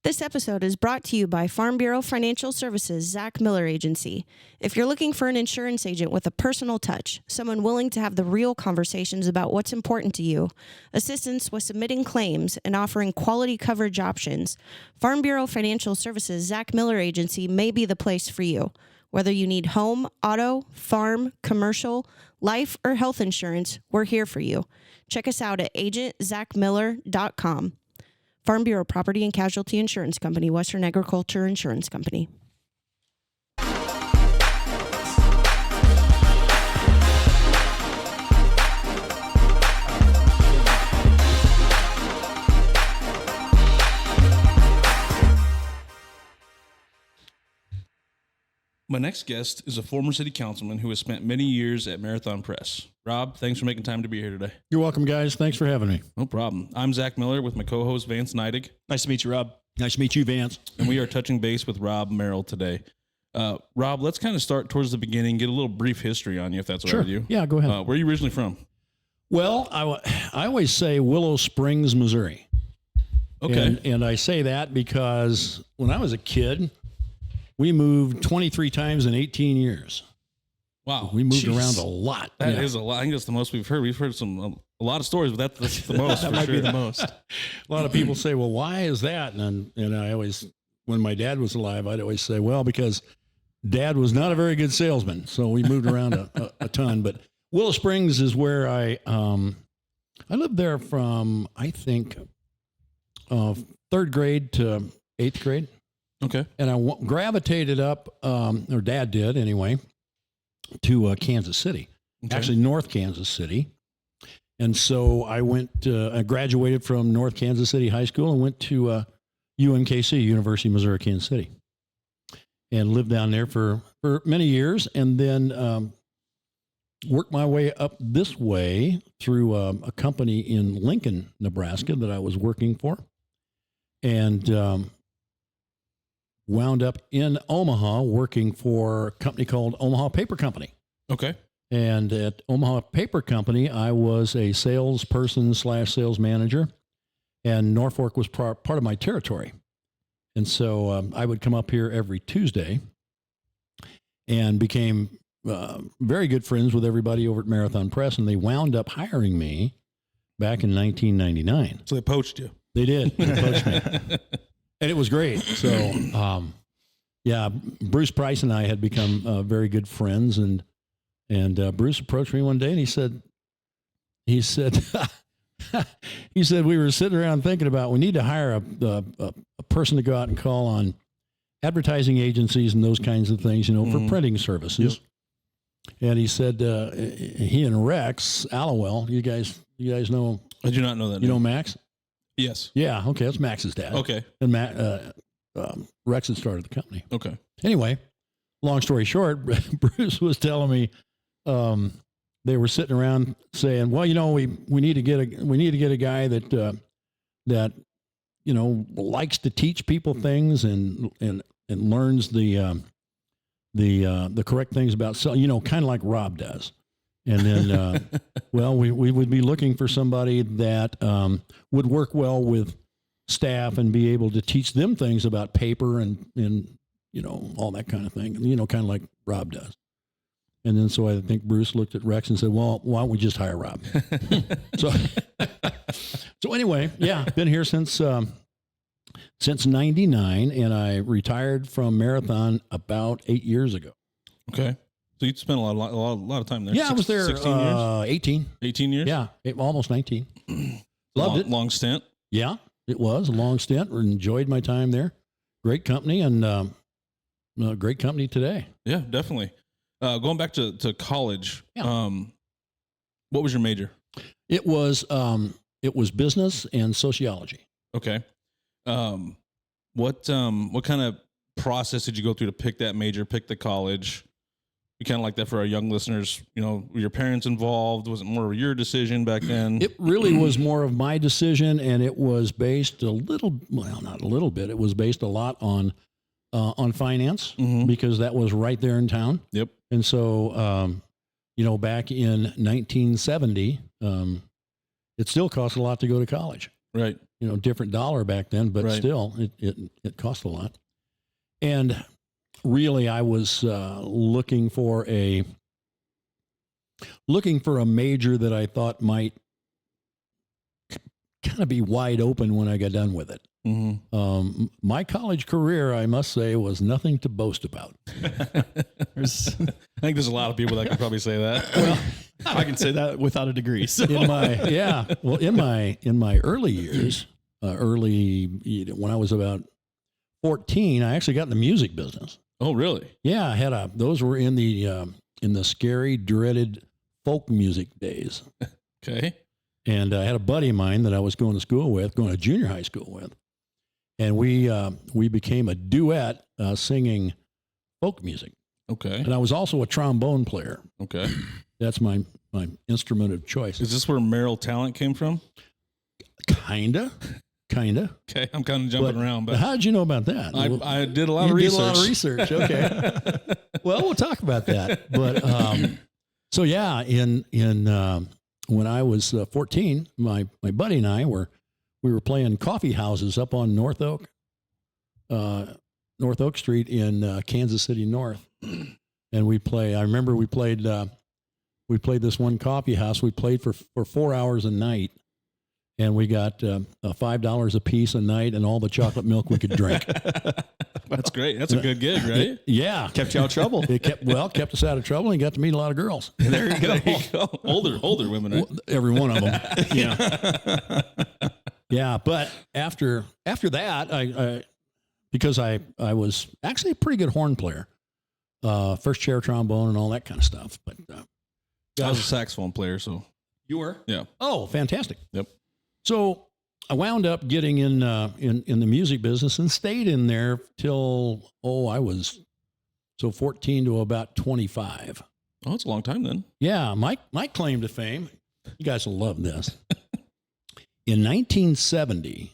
This episode is brought to you by Farm Bureau Financial Services, Zach Miller Agency. If you're looking for an insurance agent with a personal touch, someone willing to have the real conversations about what's important to you, assistance with submitting claims, and offering quality coverage options, Farm Bureau Financial Services, Zach Miller Agency may be the place for you. Whether you need home, auto, farm, commercial, life, or health insurance, we're here for you. Check us out at agentzachmiller.com. Farm Bureau Property and Casualty Insurance Company, Western Agriculture Insurance Company. My next guest is a former city councilman who has spent many years at Marathon Press. Rob, thanks for making time to be here today. You're welcome, guys. Thanks for having me. No problem. I'm Zach Miller with my co-host Vance Neidig. Nice to meet you, Rob. Nice to meet you, Vance. And we are touching base with Rob Merrill today. Rob, let's kind of start towards the beginning, get a little brief history on you, if that's all right with you. Yeah, go ahead. Where are you originally from? Well, I always say Willow Springs, Missouri. Okay. And I say that because when I was a kid, we moved 23 times in 18 years. Wow. We moved around a lot. That is a lot. I think that's the most we've heard. We've heard a lot of stories, but that's the most. That for might sure. be the most. A lot of people say, well, why is that? And I always, when my dad was alive, I'd always say, well, because Dad was not a very good salesman. So we moved around a ton. But Willow Springs is where I lived there from, I think, third grade to eighth grade. Okay. And I gravitated up, or Dad did anyway, to Kansas City, actually North Kansas City. And so I I graduated from North Kansas City High School and went to UMKC, University of Missouri, Kansas City, and lived down there for many years, and then worked my way up this way through a company in Lincoln, Nebraska that I was working for, and wound up in Omaha working for a company called Omaha Paper Company. Okay. And at Omaha Paper Company, I was a salesperson / sales manager, and Norfolk was part of my territory. And so I would come up here every Tuesday and became very good friends with everybody over at Marathon Press, and they wound up hiring me back in 1999. So they poached you. They did. They poached me. And it was great. So, Bruce Price and I had become very good friends, and Bruce approached me one day and he said, we were sitting around thinking about, we need to hire a person to go out and call on advertising agencies and those kinds of things, for printing services. Yep. And he said, he and Rex Allowell, you guys know? I do not know that. You know Max? Yes. Yeah. Okay. That's Max's dad. Okay. And Rex had started the company. Okay. Anyway, long story short, Bruce was telling me they were sitting around saying, well, we need to get a guy that likes to teach people things and learns the correct things about selling, kind of like Rob does. And then, we would be looking for somebody that would work well with staff and be able to teach them things about paper and all that kind of thing, kind of like Rob does. And then so I think Bruce looked at Rex and said, well, why don't we just hire Rob? so anyway, been here since 99, and I retired from Marathon about 8 years ago. Okay. So you spent a lot of time there. Yeah, I was there 16 years? 18. 18 years? Yeah, almost 19. Loved it. Long stint. Yeah, it was a long stint. Enjoyed my time there. Great company, and great company today. Yeah, definitely. Going back to college, what was your major? It was business and sociology. Okay. What kind of process did you go through to pick that major, pick the college? We kind of like that for our young listeners. Were your parents involved? Was it more of your decision back then? It really was more of my decision, and it was based not a little bit. It was based a lot on finance, because that was right there in town. Yep. And so, back in 1970, it still cost a lot to go to college. Right. Different dollar back then, but Right. still, it cost a lot. And really, I was looking for a major that I thought might kind of be wide open when I got done with it. Mm-hmm. My college career, I must say, was nothing to boast about. I think there's a lot of people that can probably say that. Well, I can say that without a degree. So. In my early years, when I was about 14, I actually got in the music business. Oh, really? Yeah, those were in the scary, dreaded folk music days. Okay. And I had a buddy of mine that I was going to junior high school with. And we became a duet singing folk music. Okay. And I was also a trombone player. Okay. That's my instrument of choice. Is this where Merrill talent came from? Kinda. Okay. I'm kind of jumping around, but How did you know about that? I did a lot You of did research. a lot of research. Okay. Well, we'll talk about that. But so yeah, in when I was 14, my buddy and I were playing coffee houses up on North Oak Street in Kansas City North, and I remember we played this one coffee house. We played for 4 hours a night, and we got $5 a piece a night and all the chocolate milk we could drink. That's great. That's a good gig, right? Yeah, Kept you out of trouble. it kept us out of trouble, and got to meat a lot of girls. There you go. There you go. Older women, right? Every one of them. Yeah. Yeah, but after that, I because I was actually a pretty good horn player, first chair trombone and all that kind of stuff. But I was a saxophone player, so you were? yeah. Oh, fantastic. Yep. So I wound up getting in the music business and stayed in there till I was 14 to about 25. Oh, it's a long time then. Yeah, my claim to fame. You guys will love this. In 1970,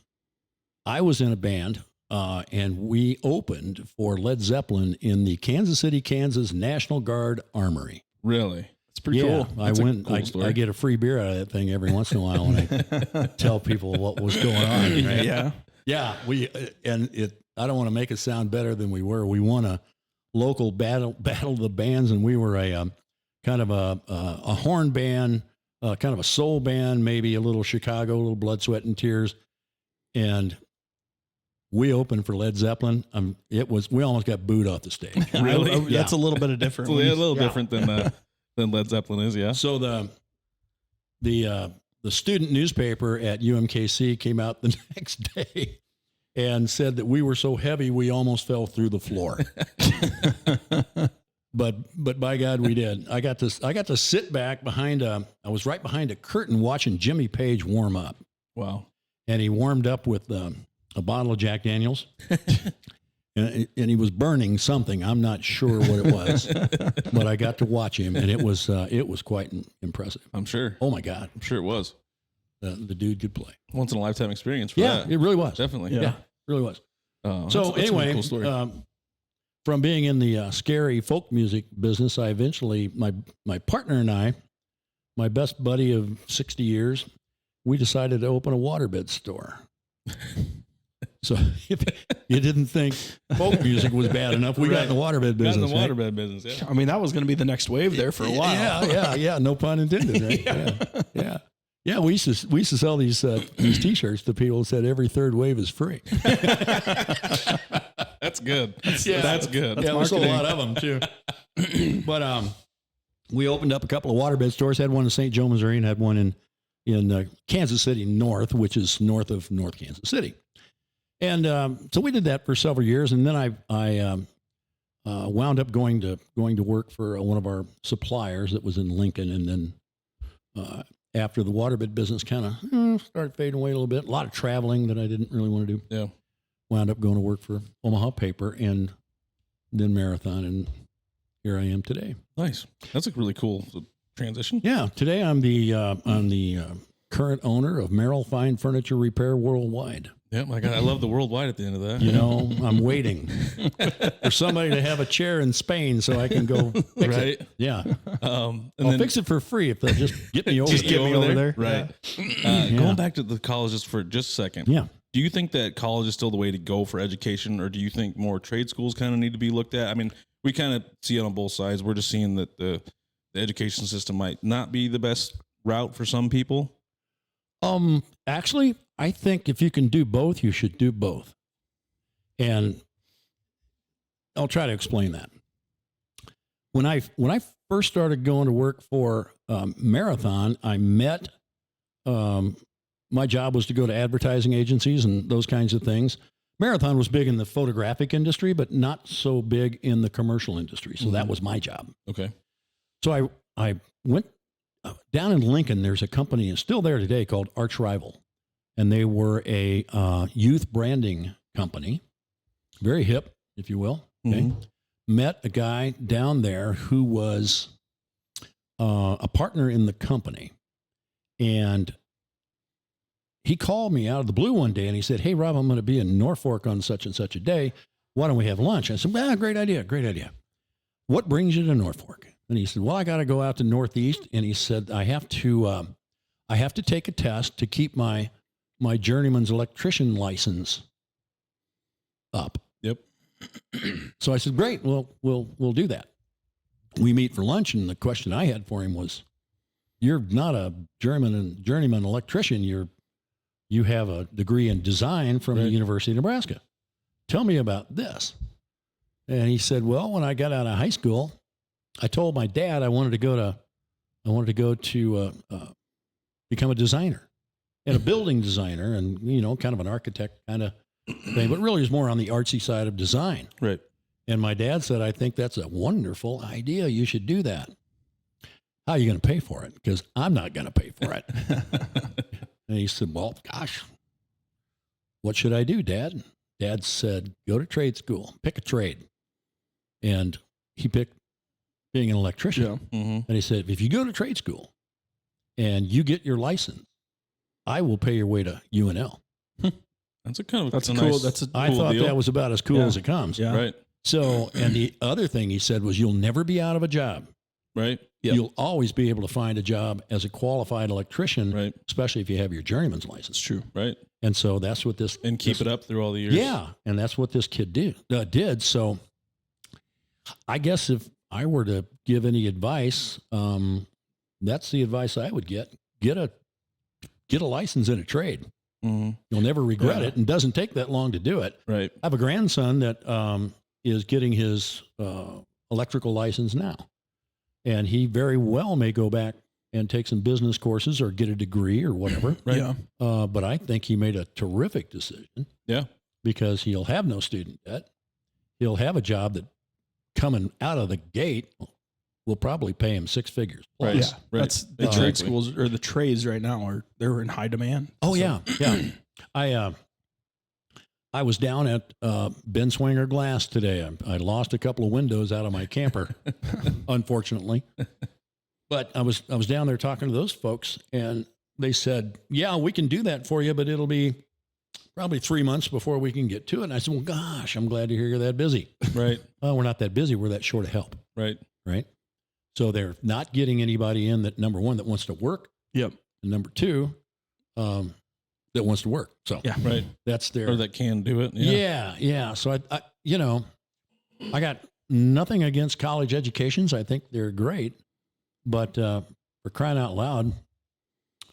I was in a band, and we opened for Led Zeppelin in the Kansas City, Kansas National Guard Armory. Really? It's pretty Yeah, cool. That's a cool story. I get a free beer out of that thing every once in a while when I tell people what was going on. Right? Yeah. Yeah, I don't want to make it sound better than we were. We won a local battle of the bands, and we were a kind of a horn band, kind of a soul band, maybe a little Chicago, a little Blood, Sweat, and Tears, and we opened for Led Zeppelin. We almost got booed off the stage. Really? Yeah. That's a little bit of different. So, yeah, a little Yeah. different than Led Zeppelin is, yeah. So the student newspaper at UMKC came out the next day and said that we were so heavy we almost fell through the floor. But by God, we did. I got to sit back I was right behind a curtain watching Jimmy Page warm up, Wow. and he warmed up with a bottle of Jack Daniels. And he was burning something. I'm not sure what it was, but I got to watch him, and it was quite impressive. I'm sure. Oh my God, I'm sure it was. the dude could play. Once in a lifetime experience for Yeah, that. it really was. Definitely. Yeah, really was. that's So a really anyway, cool story. from being in the scary folk music business, I eventually my partner and I, my best buddy of 60 years, we decided to open a waterbed store. So if you didn't think folk music was bad enough, we got in the waterbed Got in business. the right? waterbed business, yeah. I mean, that was going to be the next wave there for a while. Yeah. No pun intended. Right? Yeah. We used to sell these T-shirts to people that said every third wave is free. That's good. That's good. Yeah, we sold a lot of them too. But we opened up a couple of waterbed stores. Had one in St. Joe, Missouri, and had one in Kansas City North, which is north of North Kansas City. And so we did that for several years, and then I wound up going to work for one of our suppliers that was in Lincoln, and then after the waterbed business kind of started fading away a little bit, a lot of traveling that I didn't really want to do. Yeah. Wound up going to work for Omaha Paper and then Marathon, and here I am today. Nice. That's a really cool transition. Yeah, today I'm the current owner of Merrill Fine Furniture Repair Worldwide. Yeah, I love the worldwide at the end of that. You know, I'm waiting for somebody to have a chair in Spain so I can go fix right? it. Yeah. And I'll fix it for free if they'll just get me over Just there. get me over there. Right. Yeah. Going back to the colleges for just a second. Yeah. Do you think that college is still the way to go for education, or do you think more trade schools kind of need to be looked at? I mean, we kind of see it on both sides. We're just seeing that the education system might not be the best route for some people. Actually, I think if you can do both, you should do both. And I'll try to explain that. When I first started going to work for Marathon, I met my job was to go to advertising agencies and those kinds of things. Marathon was big in the photographic industry, but not so big in the commercial industry. So that was my job. Okay. So I went down in Lincoln. There's a company, it's still there today, called Arch Rival. And they were a youth branding company, very hip, if you will. Okay. Mm-hmm. Met a guy down there who was a partner in the company. And he called me out of the blue one day and he said, "Hey, Rob, I'm going to be in Norfolk on such and such a day. Why don't we have lunch?" I said, "Well, great idea. Great idea. What brings you to Norfolk?" And he said, "Well, I got to go out to Northeast." And he said, I have to take a test to keep my journeyman's electrician license up. Yep. So I said, "Great. Well, we'll do that." We meet for lunch. And the question I had for him was, "You're not a journeyman electrician. You have a degree in design from the University of Nebraska. Tell me about this." And he said, "Well, when I got out of high school, I told my dad I wanted to go to become a designer and a building designer, and kind of an architect kind of thing, but really is more on the artsy side of design." Right. And my dad said, "I think that's a wonderful idea. You should do that. How are you going to pay for it? Because I'm not going to pay for it." And he said, "Well, gosh, what should I do, Dad?" Dad said, "Go to trade school, pick a trade." And he picked being an electrician. Yeah. Mm-hmm. And he said, "If you go to trade school and you get your license, I will pay your way to UNL." That's a kind of That's a cool. Nice, That's a I cool thought deal. that was about as cool Yeah. as it comes. Yeah. Right. So, and the other thing he said was, you'll never be out of a job. Right. Yep. You'll always be able to find a job as a qualified electrician, Right. especially if you have your journeyman's It's license. true. Right. And so that's what this And keep this- it up through all the years. Yeah, and that's what this kid did. So I guess if I were to give any advice, that's the advice I would get. Get a license in a trade. Mm-hmm. You'll never regret Yeah. it, and doesn't take that long to do it. Right. I have a grandson that is getting his electrical license now, and he very well may go back and take some business courses or get a degree or whatever. Right. Yeah. But I think he made a terrific decision. Yeah. Because he'll have no student debt. He'll have a job that coming out of the gate will probably pay him six figures. Right. plus. Yeah. Right. That's the Exactly. trade schools or the trades right now they're in high demand. Oh So- yeah. I was down at Ben Swinger Glass today. I lost a couple of windows out of my camper, unfortunately. But I was down there talking to those folks, and they said, "Yeah, we can do that for you, but it'll be probably 3 months before we can get to it." And I said, "Well, gosh, I'm glad to hear you're that busy." Right. Well, we're not that busy. We're that short of help, Right. right? So they're not getting anybody in that, number one, that wants to work, Yep. and number two, that wants to work. So Yeah. Right. that's their Or that can do it. yeah. So I got nothing against college educations. I think they're great, but for crying out loud,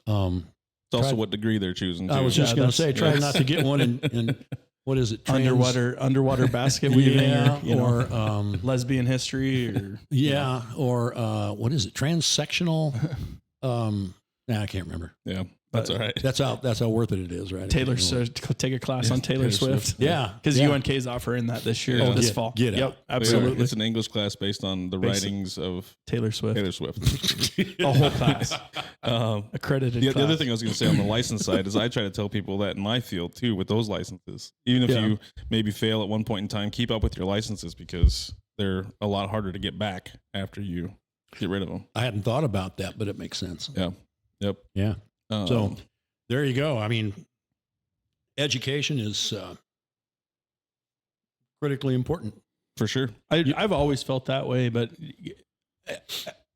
It's also what degree they're choosing. Too. I was just Yeah, going to that's- say, try yes. not to get one in what is it? Underwater basket weaving Yeah, or or lesbian history or yeah, or what is it? Transsectional. I can't remember. Yeah. That's all right. That's how worth it is, right? Taylor Anyway. Swift. Take a class Yeah, on Taylor Taylor Swift. Swift. Yeah, Because yeah. UNK is offering that this year, Oh, this get- fall. get Yep, out. absolutely. It's an English class based on the Basic. writings of Taylor Swift. Taylor Swift. A whole class. Accredited The class. other thing I was going to say on the license side is I try to tell people that in my field too with those licenses. Even if Yeah. you maybe fail at one point in time, keep up with your licenses because they're a lot harder to get back after you get rid of them. I hadn't thought about that, but it makes sense. Yeah. Yep. Yeah. So there you go. I mean, education is critically important. For sure. I've always felt that way, but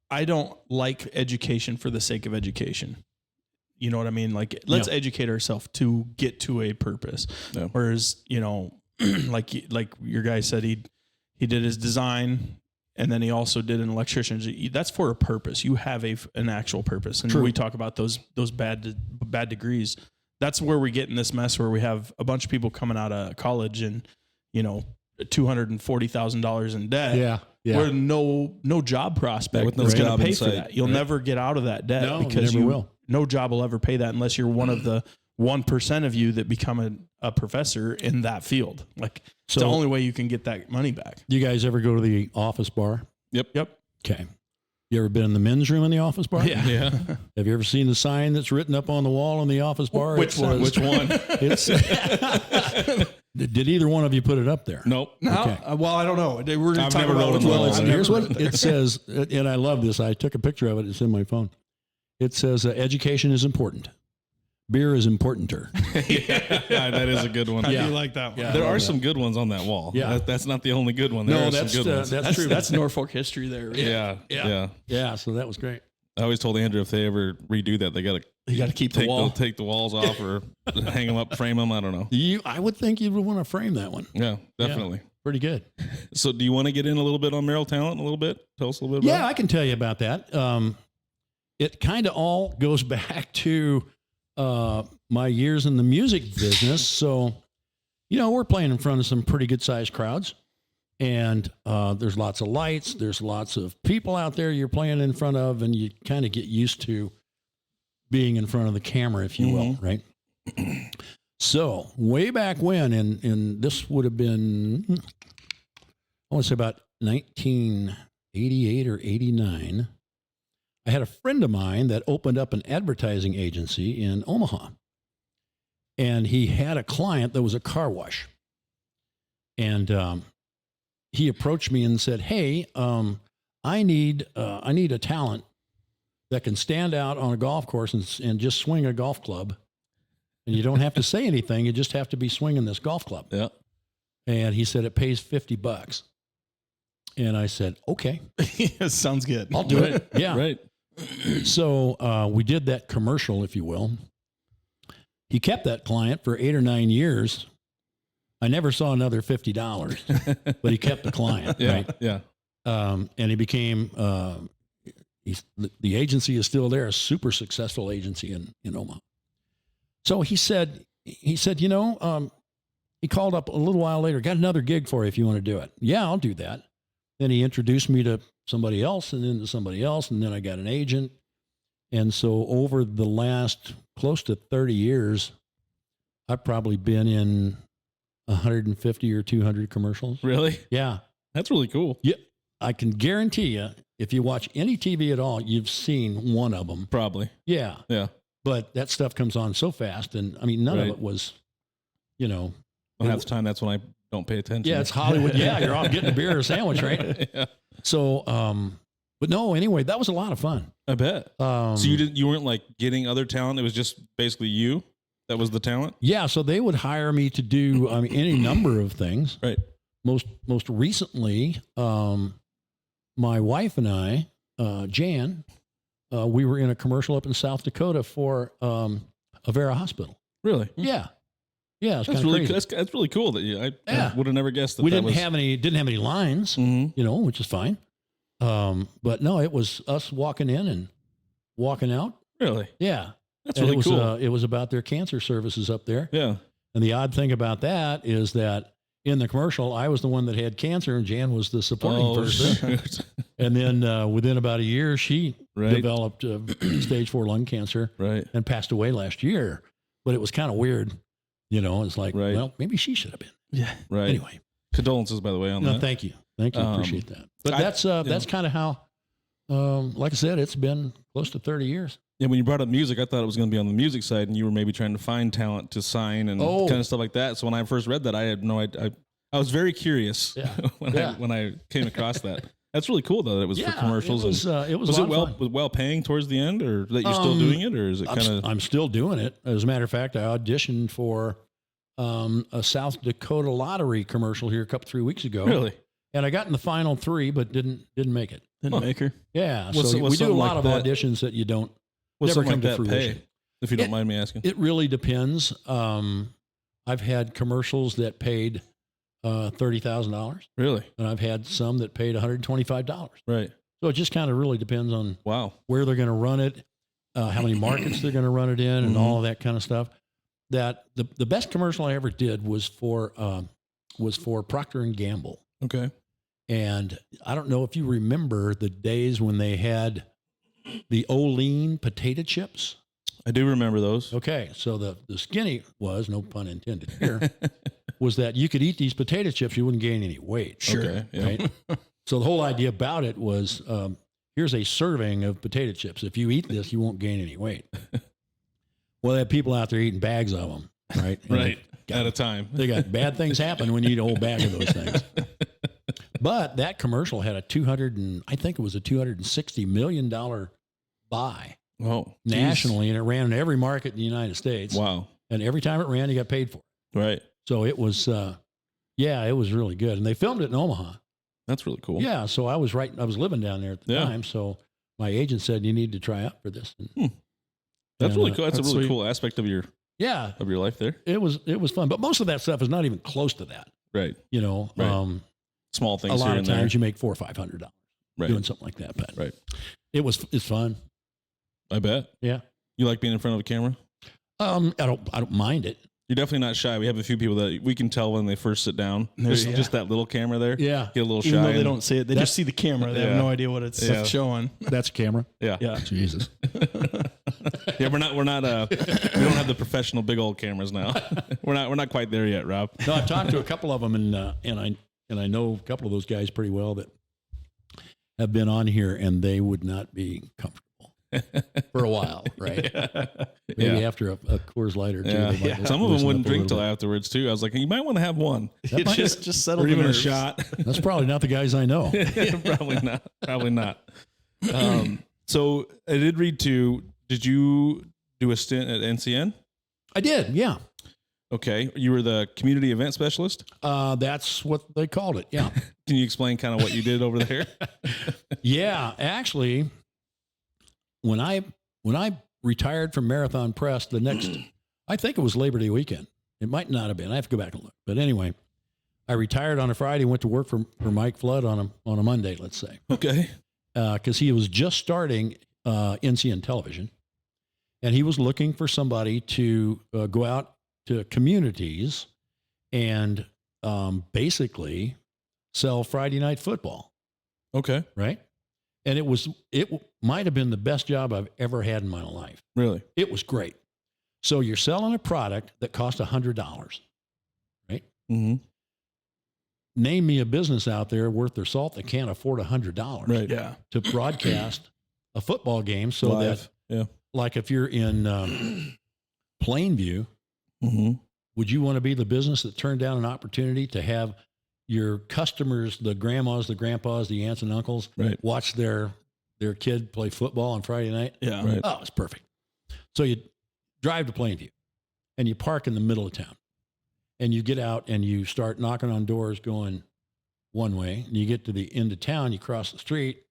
I don't like education for the sake of education. You know what I mean? Like, let's educate ourselves to get to a purpose. Yeah. Whereas, you know, like your guy said, he did his design, and then he also did an electrician. That's for a purpose. You have an actual purpose. And we talk about those bad degrees. That's where we get in this mess where we have a bunch of people coming out of college and, you know, $240,000 in debt. Yeah. Where no job prospect with no is going job to pay in for sight, that. You'll right? never get out of that debt No, because you never will. no job will ever pay that unless you're one of the 1% of you that become a professor in that field. Like, it's the only way you can get that money back. You guys ever go to the office bar? Yep. Okay. You ever been in the men's room in the office bar? Yeah. Have you ever seen the sign that's written up on the wall in the office bar? Which one? Which one? It's, did either one of you put it up there? Nope. No, Okay. well, I don't know. We're going I've to talk never about wrote which them one. all. I've never Here's what wrote that. it says, and I love this. I took a picture of it. It's in my phone. It says, education is important. Beer is importanter. Yeah, that is a good one. I do like that one. Yeah. There are some good ones on that wall. Yeah. That's not the only good one. There No, are that's some good ones. that's true. That's Norfolk history there. Right? Yeah. Yeah, so that was great. I always told Andrew if they ever redo that, they got to You got to keep the wall. take the walls off or hang them up, frame them. I don't know. I would think you would want to frame that one. Yeah, definitely. Pretty good. So, do you want to get in a little bit on Merrill talent? A little bit. Tell us a little bit. Yeah, about I can tell you about that. It kind of all goes back to my years in the music business. So, you know, we're playing in front of some pretty good sized crowds, and there's lots of lights. There's lots of people out there you're playing in front of, and you kind of get used to being in front of the camera, if you will, right? So way back when, and this would have been, I want to say about 1988 or 89, I had a friend of mine that opened up an advertising agency in Omaha. And he had a client that was a car wash. And he approached me and said, hey, I need a talent that can stand out on a golf course and just swing a golf club. And you don't have to say anything. You just have to be swinging this golf club. Yeah. And he said, it pays $50. And I said, okay, Sounds good. I'll do it. Yeah. Right. So we did that commercial, if you will. He kept that client for 8 or 9 years. I never saw another $50, but he kept the client. Yeah. Right. Yeah. And he became, the agency is still there, a super successful agency in Omaha. So he said, you know, he called up a little while later, got another gig for you if you want to do it. Yeah, I'll do that. Then he introduced me to somebody else and then to somebody else. And then I got an agent. And so over the last close to 30 years, I've probably been in 150 or 200 commercials. Really? Yeah. That's really cool. Yeah. I can guarantee you, if you watch any TV at all, you've seen one of them. Probably. Yeah. Yeah. But that stuff comes on so fast. And I mean, none of Right. it was, you know. Well, half the time, that's when I don't pay attention. Yeah, it's Hollywood. Yeah, you're off getting a beer or a sandwich, right? Yeah. So, but no, anyway, that was a lot of fun. I bet. So you weren't like getting other talent. It was just basically you. That was the talent. Yeah, so they would hire me to do any number of things. Right. Most recently, my wife and I, Jan, we were in a commercial up in South Dakota for Avera Hospital. Really? Yeah, yeah, it's That's kind of really crazy. that's really cool that you. I Yeah. would have never guessed that. We that didn't was, have any lines, Mhm. you know, which is fine. But no, it was us walking in and walking out. Really. Yeah, That's and really it was, cool. it was about their cancer services up there. Yeah. And the odd thing about that is that in the commercial, I was the one that had cancer and Jan was the supporting person. shoot. And then within about a year, she Right. developed stage 4 lung cancer Right. and passed away last year. But it was kind of weird. You know, it's like, Right. well, maybe she should have been. Yeah. Right. Anyway, Condolences, by the way, on no, that. thank you. Thank you. Appreciate that. But that's kind of how, like I said, it's been close to 30 years. Yeah, when you brought up music, I thought it was going to be on the music side, and you were maybe trying to find talent to sign and Oh. kind of stuff like that. So when I first read that, I had no idea. I was very curious Yeah. when Yeah. I came across that. That's really cool though. That it was for commercials. It was, it was, was a it lot of fun. well paying towards the end, or that you're still doing it, or is it kind of? I'm still doing it. As a matter of fact, I auditioned for a South Dakota lottery commercial here 3 weeks ago. Really? And I got in the final 3, but didn't make it. Didn't make her. Yeah. What's So we do a something lot like of that? auditions that you don't What's never something come like to that fruition. pay? If you don't mind me asking. It really depends. I've had commercials that paid $30,000, Really? and I've had some that paid $125. Right. So it just kind of really depends on Wow. where they're going to run it, how many markets they're going to run it in, and all of that kind of stuff. That the best commercial I ever did was for Procter and Gamble, Okay. and I don't know if you remember the days when they had the Olean potato chips. I do remember those. Okay, so the skinny was, no pun intended here, was that you could eat these potato chips, you wouldn't gain any weight. Okay. Yeah. Right? So the whole idea about it was, here's a serving of potato chips. If you eat this, you won't gain any weight. Well, they have people out there eating bags of them, right? And Right. At a time. they got bad things happen when you eat a whole bag of those things. But that commercial had a $260 million buy Oh. nationally, and it ran in every market in the United States. Wow. And every time it ran, you got paid for it. Right. So it was, it was really good. And they filmed it in Omaha. That's really cool. Yeah. So I was living down there at the Yeah. time. So my agent said, you need to try out for this. And, That's really cool. That's a That's really sweet. cool aspect of your yeah, life there. it was fun. But most of that stuff is not even close to that. Right. You know, Right. Small things. a lot here of and there. times you make $400 or $500 Right. doing something like that. But Right. it's fun. I bet. Yeah. You like being in front of a camera? I don't mind it. You're definitely not shy. We have a few people that we can tell when they first sit down. Just that little camera there. Yeah. Get a little shy. Even though they and- don't see it, they just see the camera. They Yeah. have no idea what it's Yeah. showing. That's a camera. Yeah. Yeah. Jesus. Yeah. We're not. We don't have the professional big old cameras now. We're not quite there yet, Rob. No, I've talked to a couple of them, and I know a couple of those guys pretty well that have been on here, and they would not be comfortable for a while, right? Maybe Yeah. after a Coors Light or two. Yeah. They might Some of them loosen wouldn't up a drink till little afterwards too. I was like, you might want to have one. That might- just settle Or the even a nerves. shot. bit. That's probably not the guys I know. Probably not. Probably not. So I did read too. Did you do a stint at NCN? I did, yeah. Okay. You were the community event specialist. That's what they called it, yeah. Can you explain kind of what you did over there? Yeah, actually, when I retired from Marathon Press, the next, I think it was Labor Day weekend. It might not have been. I have to go back and look. But anyway, I retired on a Friday, went to work for Mike Flood on a Monday, let's say, Okay. because he was just starting NCN Television, and he was looking for somebody to go out to communities and basically sell Friday night football. Okay. Right. And it might have been the best job I've ever had in my life. Really? It was great. So you're selling a product that cost $100, right? Mm-hmm. Name me a business out there worth their salt that can't afford $100 Right. Yeah. to broadcast a football game. So Live. that, Yeah. like if you're in Plainview, Mm-hmm. would you want to be the business that turned down an opportunity to have your customers, the grandmas, the grandpas, the aunts and uncles, Right. watch their kid play football on Friday night? Yeah. Right. Oh, it's perfect. So you drive to Plainview and you park in the middle of town and you get out and you start knocking on doors going one way, and you get to the end of town, you cross the street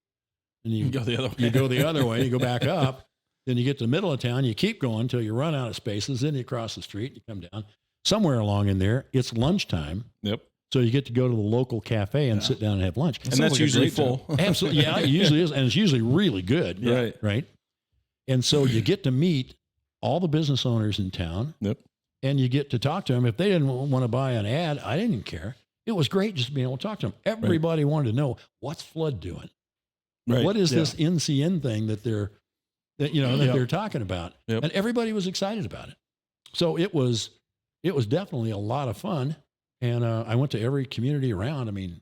and you Go the other way. you go the other way, you go back up, then you get to the middle of town, you keep going until you run out of spaces, then you cross the street, you come down. Somewhere along in there, it's lunchtime. Yep. So you get to go to the local cafe and sit down and have lunch. And that's like a usually great job. full. Absolutely. Yeah, it usually is. And it's usually really good. Right. Right. And so you get to meet all the business owners in town. Yep. And you get to talk to them. If they didn't want to buy an ad, I didn't care. It was great just being able to talk to them. Everybody wanted to know, what's Flood doing? Right. What is Yeah. this NCN thing that they're talking about? Yep. And everybody was excited about it. So it was definitely a lot of fun. And I went to every community around. I mean,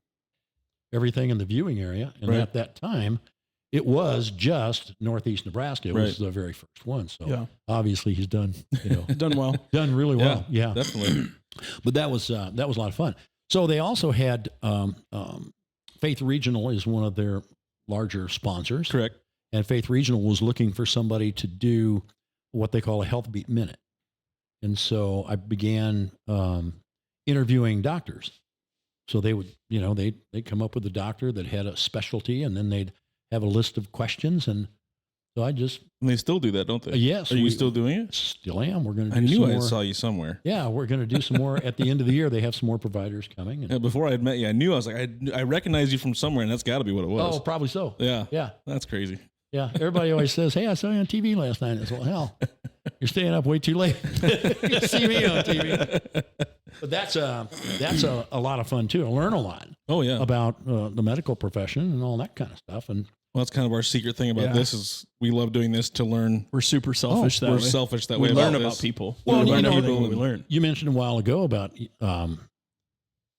everything in the viewing area. And Right. at that time, it was just Northeast Nebraska. It was Right. the very first one. So Yeah. obviously he's done, Done well. done really well. Yeah. Definitely. But that was a lot of fun. So they also had Faith Regional is one of their larger sponsors. Correct. And Faith Regional was looking for somebody to do what they call a Health Beat Minute. And so I began interviewing doctors. So they would, they'd come up with a doctor that had a specialty, and then they'd have a list of questions. And so I just... And they still do that, don't they? Yes. Are you still doing it? Still am. We're going to do some more. I more. saw you somewhere. Yeah, we're going to do some more at the end of the year. They have some more providers coming. And, Yeah, before I had met you, I knew I was like, I recognized you from somewhere, and that's got to be what it was. oh, probably so. Yeah. Yeah. That's crazy. Yeah. Everybody always says, hey, I saw you on TV last night. I said, well, hell, you're staying up way too late. You see me on TV. But that's a lot of fun too. I learn a lot Oh, yeah. about the medical profession and all that kind of stuff. And Well, that's kind of our secret thing about this is we love doing this to learn. We're super selfish that We're way. selfish that We way. learn about about this. people. Well, we learn you know, everything we learn. you mentioned a while ago about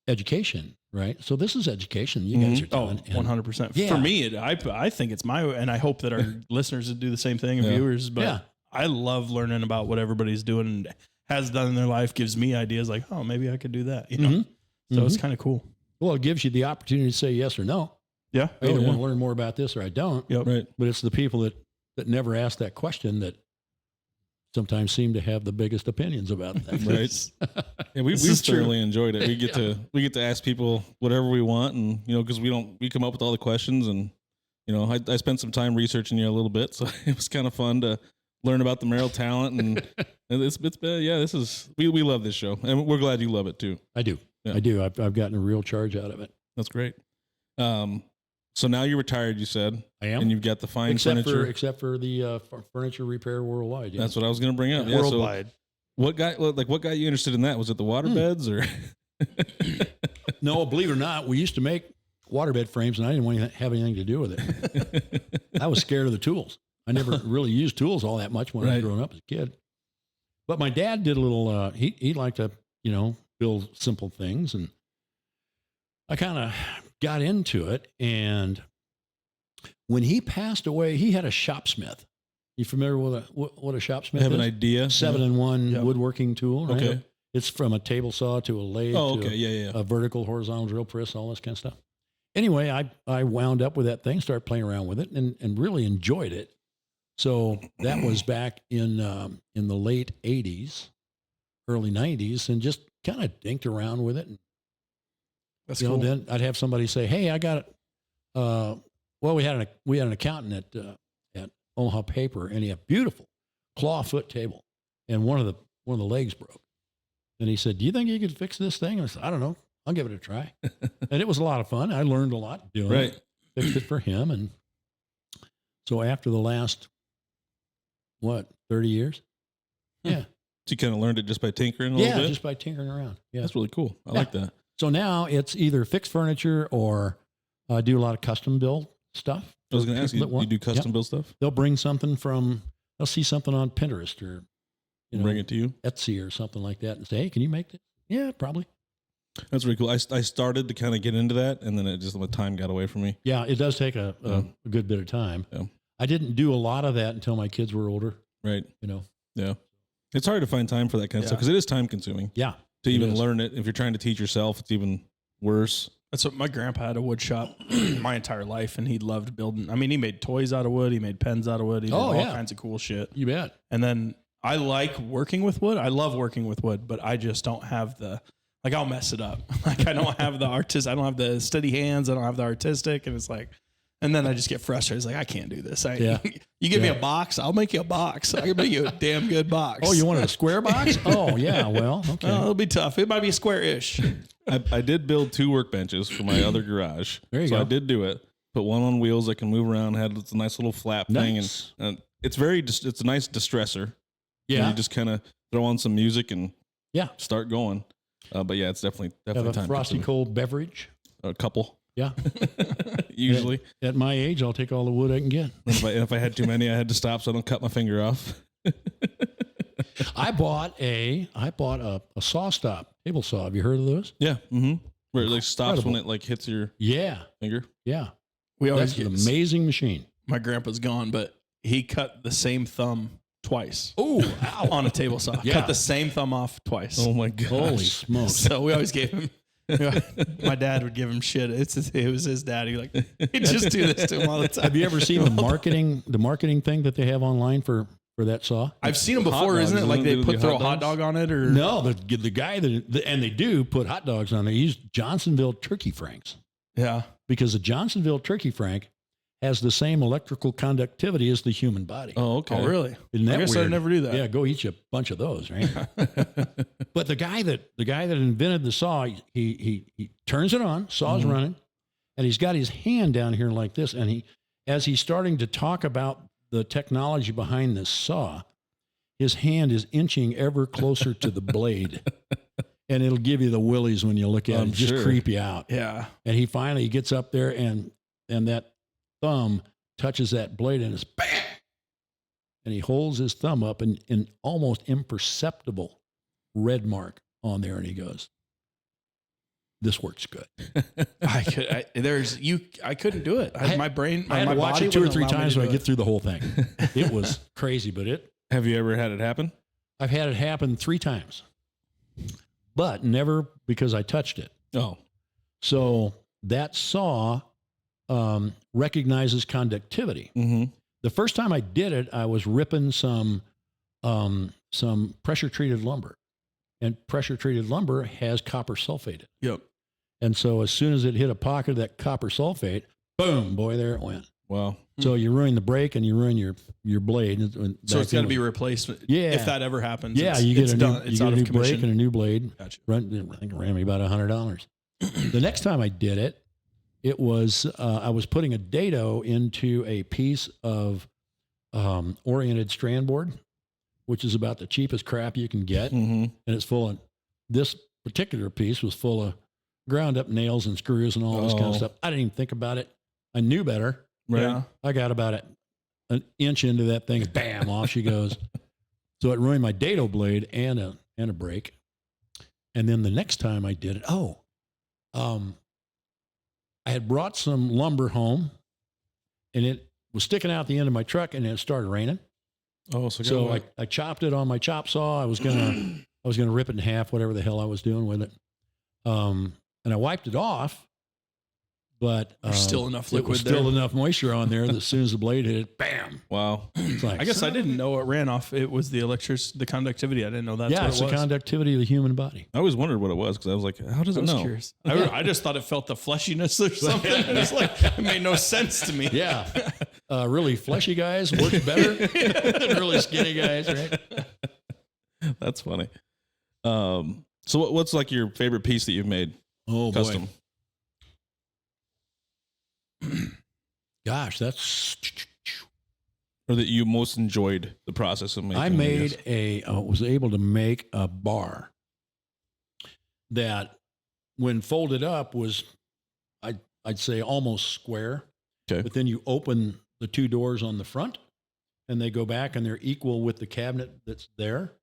education, right? So this is education you guys are Oh, doing. and 100%. Yeah. For me, I think it's and I hope that our listeners would do the same thing and Yeah. viewers, but Yeah. I love learning about what everybody's doing and has done in their life, gives me ideas like, oh, maybe I could do that, you know? Mhm. So it's kind of cool. Well, it gives you the opportunity to say yes or no. Yeah. I either yeah. want to learn more about this or I don't. Yep. Right. But it's the people that never ask that question that sometimes seem to have the biggest opinions about things. Right. Yeah, we've This is true. thoroughly enjoyed it. We get to ask people whatever we want, and because we come up with all the questions, and I spent some time researching you a little bit, so it was kind of fun to learn about the Merrill talent, and it's been this is we love this show, and we're glad you love it too. I do. Yeah. I do. I've gotten a real charge out of it. That's great. So now you're retired, you said, I am. and you've got the fine except furniture. for the furniture repair worldwide. Yeah. That's what I was going to bring up. Yeah. Worldwide. So what got you interested in that? Was it the water beds or? No, believe it or not, we used to make waterbed frames, and I didn't want to have anything to do with it. I was scared of the tools. I never really used tools all that much when I was Right. growing up as a kid. But my dad did a little. He liked to build simple things, and I kind of got into it. And when he passed away, he had a shopsmith. You familiar with what a shopsmith I have is? an idea. 7-in-1 Yep. woodworking tool. Right? Okay. It's from a table saw to a lathe Oh, to okay. Yeah. a vertical, horizontal drill press, all this kind of stuff. Anyway, I wound up with that thing, started playing around with it, and really enjoyed it. So that was back in the late 80s, early 90s, and just kind of dinked around with it. And, That's you know, cool. then I'd have somebody say, "Hey, I got it." Well, we had an accountant at Omaha Paper, and he had a beautiful clawfoot table, and one of the legs broke. And he said, "Do you think you could fix this thing?" And I said, "I don't know. I'll give it a try." And it was a lot of fun. I learned a lot doing Right. it. Fixed it for him, and so after the last 30 years? Yeah. So you kind of learned it just by tinkering a little bit. Just by tinkering around. Yeah. That's really cool. I Yeah. like that. So now it's either fixed furniture or I do a lot of custom build stuff. I was going to ask People that you, want- you do custom Yep. build stuff? They'll bring something they'll see something on Pinterest or Bring it to you? Etsy or something like that and say, "Hey, can you make this?" Yeah, probably. That's really cool. I started to kind of get into that, and then the time got away from me. Yeah, it does take a good bit of time. Yeah. I didn't do a lot of that until my kids were older, Right. you know. Yeah. It's hard to find time for that kind of stuff because it is time consuming Yeah. to it even is. learn it. If you're trying to teach yourself, it's even worse. That's what my grandpa had a wood shop my entire life, and he loved building. I mean, he made toys out of wood. He made pens out of wood. He did all yeah. kinds of cool shit. You bet. And then I like working with wood. I love working with wood, but I just don't have I'll mess it up. Like I don't have I don't have the steady hands. I don't have the artistic. And it's like, and then I just get frustrated. It's like, I can't do this. Yeah. You give me a box, I'll make you a box. I can make you a damn good box. Oh, you wanted a square box? Oh, yeah. Well, okay. Well, it'll be tough. It might be square-ish. I did build 2 workbenches for my other garage. There you so go. I did do it. Put one on wheels that can move around, had a nice little flap thing. Nice. And it's it's a nice distressor. Yeah. You just kind of throw on some music and Yeah. start going. But yeah, it's definitely Have time a frosty consuming. cold beverage. A couple, Yeah. usually. At my age, I'll take all the wood I can get. If I had too many, I had to stop so I don't cut my finger off. I bought a saw stop table saw. Have you heard of those? Yeah. Mm-hmm. Where it like stops Incredible. when it like hits your Yeah. finger. Yeah. We always That's an get amazing machine. my grandpa's gone, but he cut the same thumb twice Oh, on a table saw. Yeah. Cut the same thumb off twice. Oh my gosh. holy smokes. So we always gave him. My dad would give him shit. It was his dad. He'd just do this to him all the time. Have you ever seen the marketing thing that they have online for for that saw? I've seen them before, isn't it? Like they throw a hot dog on it, or no? The guy and they do put hot dogs on. They use Johnsonville turkey franks. Yeah, because the Johnsonville turkey frank has the same electrical conductivity as the human body. Oh, okay. Oh, really? Isn't that I guess weird? I'd never do that. Yeah, go eat you a bunch of those, right? But the guy that invented the saw, he turns it on, saw's running, and he's got his hand down here like this, and as he's starting to talk about the technology behind this saw, his hand is inching ever closer to the blade. And it'll give you the willies when you look at it, just creep you out. Yeah. And he finally gets up there and that thumb touches that blade and it's bam. And he holds his thumb up and an almost imperceptible red mark on there. And he goes, "This works good." I couldn't do it. My brain, I had my to watch body it 2 or wouldn't 3 allow me times to when I do get it. through the whole thing. It was crazy, but Have you ever had it happen? I've had it happen 3 times, but never because I touched it. Oh, So that saw recognizes conductivity. mm-hmm. The first time I did it, I was ripping some pressure treated lumber, and pressure treated lumber has copper sulfate in it. Yep. And so as soon as it hit a pocket of that copper sulfate, boom, boy, there it went. Wow. So you ruin the brake and you ruin your blade. So it's got to be replaced. Yeah. If that ever happens. Yeah, it's, you get it's a done. new, It's you out get a of new commission. brake and a new blade. Gotcha. I think it ran me about $100. The next time I did it, it was I was putting a dado into a piece of oriented strand board, which is about the cheapest crap you can get, Mm-hmm. and it's full of this particular piece was full of ground up nails and screws and all this kind of stuff. I didn't even think about it. I knew better. Right. Yeah. I got about an inch into that thing, bam, off she goes. So it ruined my dado blade and a brake. And then the next time I did it, I had brought some lumber home, and it was sticking out the end of my truck, and it started raining. Oh, So I chopped it on my chop saw. I was gonna rip it in half, whatever the hell I was doing with it. And I wiped it off, but There's still enough it liquid was still there. enough moisture on there that as soon as the blade hit it, bam. Wow. It's like, I guess I didn't know it ran off. It was the conductivity. I didn't know that's yeah, what it's it the was. conductivity of the human body. I always wondered what it was because I was like, how does I it was know? curious. I just thought it felt the fleshiness or something. It's like it made no sense to me. Yeah. Really fleshy guys work better than really skinny guys, right? That's funny. So what's like your favorite piece that you've made? Oh, Custom. boy. Gosh, that's... Or that you most enjoyed the process of making? I was able to make a bar that when folded up was, I'd say almost square. Okay. But then you open the 2 doors on the front and they go back and they're equal with the cabinet that's there.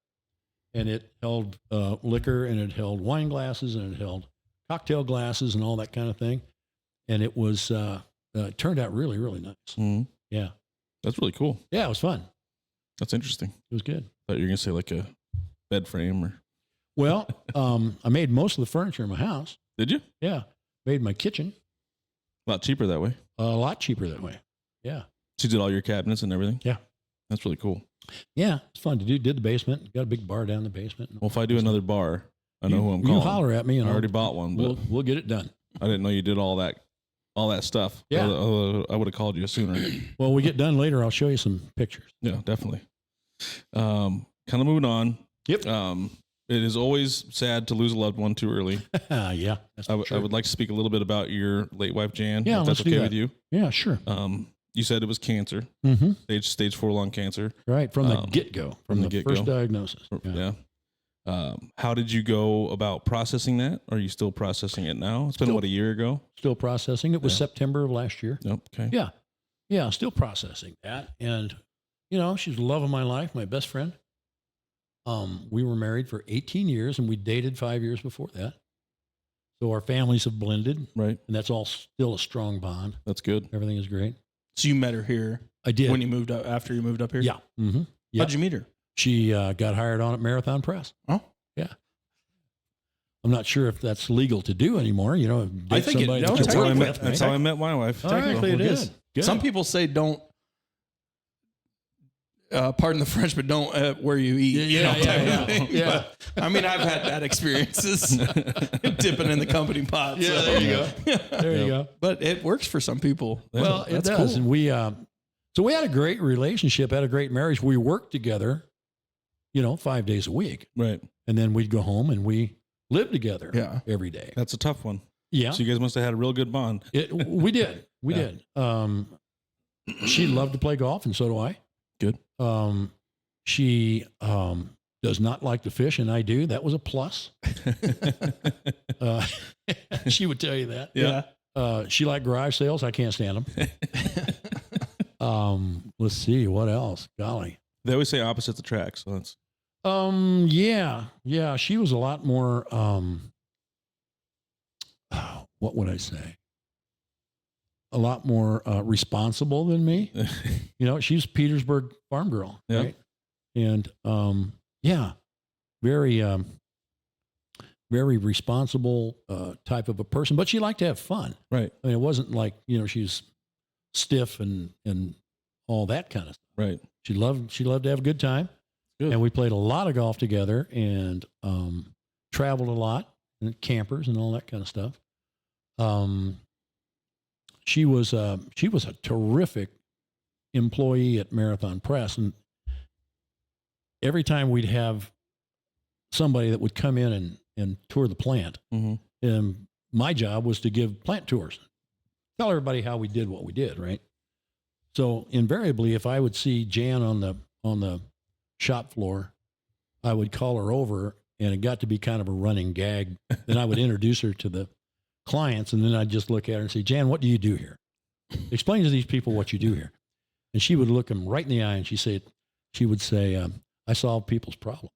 And it held liquor and it held wine glasses and it held cocktail glasses and all that kind of thing. And it was, turned out really, really nice. Mm-hmm. Yeah. That's really cool. Yeah, it was fun. That's interesting. It was good. Thought you were gonna say like a bed frame or. Well, I made most of the furniture in my house. Did you? Yeah. Made my kitchen A lot cheaper that way. a lot cheaper that way. Yeah. So you did all your cabinets and everything? Yeah. That's really cool. Yeah. It's fun to do. Did the basement. Got a big bar down the basement. Well, if I do another bar, I know who I'm calling. You holler at me and I already bought one, but we'll get it done. I didn't know you did all that stuff. Yeah. I would have called you sooner. Well, we get done later. I'll show you some pictures. Yeah, definitely. Kind of moving on. Yep. It is always sad to lose a loved one too early. Yeah. That's I true. would like to speak a little bit about your late wife, Jan. Yeah, if that's let's do okay that. with you. Yeah, sure. You said it was cancer, Mm-hmm. stage 4 lung cancer. Right. From the get-go. From the get-go. first diagnosis. Yeah. How did you go about processing that? Are you still processing it now? It's been, Still- a year ago? Still processing. It was September of last year. Nope. Okay. Yeah. Yeah. Still processing that. And, she's the love of my life, my best friend. We were married for 18 years and we dated 5 years before that. So our families have blended, Right. and that's all still a strong bond. That's good. Everything is great. So you met her here I did. when you moved up after you moved up here? Yeah. Mm-hmm. Yep. How'd you meet her? She got hired on at Marathon Press. Oh. Yeah. I'm not sure if that's legal to do anymore. I think somebody no, that That's you how I work met. with, That's right? how I met my wife. All right, Technically well, it is. Good. Some people say don't. pardon the French, but don't where you eat. Yeah. But, I mean, I've had bad experiences dipping in the company pot. Yeah, so. there you go. There you go. But it works for some people. Well, it does. Cool. And we had a great relationship, had a great marriage. We worked together, 5 days a week. Right. And then we'd go home and we lived together every day. That's a tough one. Yeah. So you guys must have had a real good bond. We did. We did. She loved to play golf, and so do I. Good. She does not like to fish, and I do. That was a plus. She would tell you that. Yeah. She liked garage sales. I can't stand them. Let's see. What else? Golly. They always say opposites attract, so that's... Yeah. She was a lot more, what would I say? A lot more responsible than me. She's Petersburg farm girl, right? And very, very responsible type of a person. But she liked to have fun, right? I mean, it wasn't like she's stiff and all that kind of stuff. Right. She loved to have a good time, and we played a lot of golf together and traveled a lot, and campers and all that kind of stuff. She was a terrific employee at Marathon Press, and every time we'd have somebody that would come in and tour the plant, and my job was to give plant tours, tell everybody how we did what we did, right? So invariably, if I would see Jan on the shop floor, I would call her over, and it got to be kind of a running gag. Then I would introduce her to the clients, and then I'd just look at her and say, Jan, what do you do here? Explain to these people what you do here. And she would look them right in the eye, and she would say, I solve people's problems.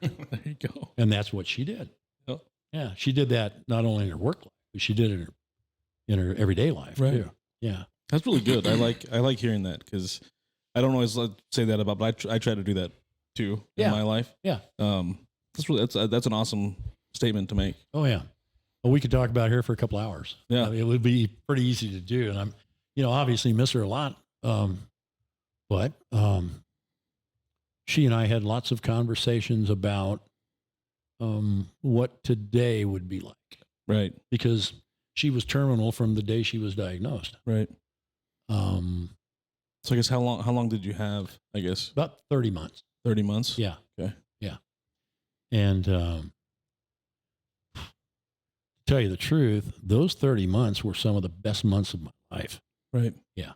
There you go. And that's what she did. Oh. Yeah, she did that not only in her work life, but she did it in her everyday life too. Yeah, that's really good. I like hearing that, because I don't always say that about, but I try to do that too in my life. Yeah. That's an awesome statement to make. Oh yeah. Well, we could talk about her for a couple hours. Yeah. I mean, it would be pretty easy to do. And I'm, obviously miss her a lot. But she and I had lots of conversations about what today would be like. Right. Because she was terminal from the day she was diagnosed. Right. So I guess how long did you have, I guess? About 30 months. 30 months? Yeah. Okay. Yeah. And to tell you the truth, those 30 months were some of the best months of my life. Right. Yeah.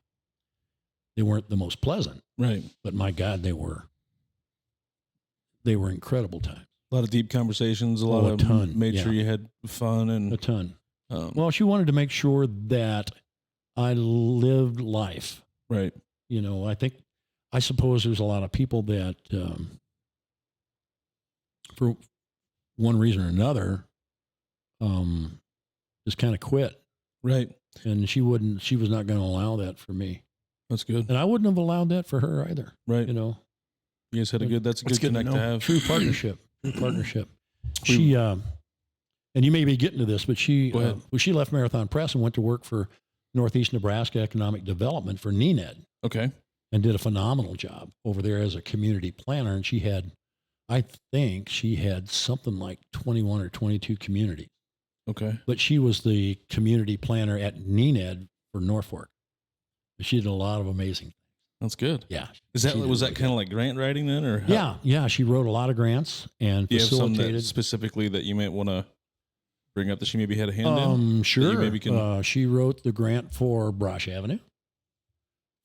They weren't the most pleasant. Right. But my God, they were incredible times. A lot of deep conversations, a ton. Made sure you had fun and a ton. Well, she wanted to make sure that I lived life. Right. I suppose there's a lot of people that, for one reason or another, just kind of quit. Right. And she was not going to allow that for me. That's good. And I wouldn't have allowed that for her either. Right. You guys had that's a good connect to have. True partnership. She, and you may be getting to this, but she left Marathon Press and went to work for Northeast Nebraska Economic Development for NENED. Okay. And did a phenomenal job over there as a community planner. And I think she had something like 21 or 22 communities. Okay. But she was the community planner at NENED for Norfolk. She did a lot of amazing things. That's good. Yeah. Was that kind of like grant writing then, or how? Yeah. She wrote a lot of grants and facilitated. You have some that specifically that you might want to bring up that she maybe had a hand in? Sure. You maybe can... she wrote the grant for Brosh Avenue,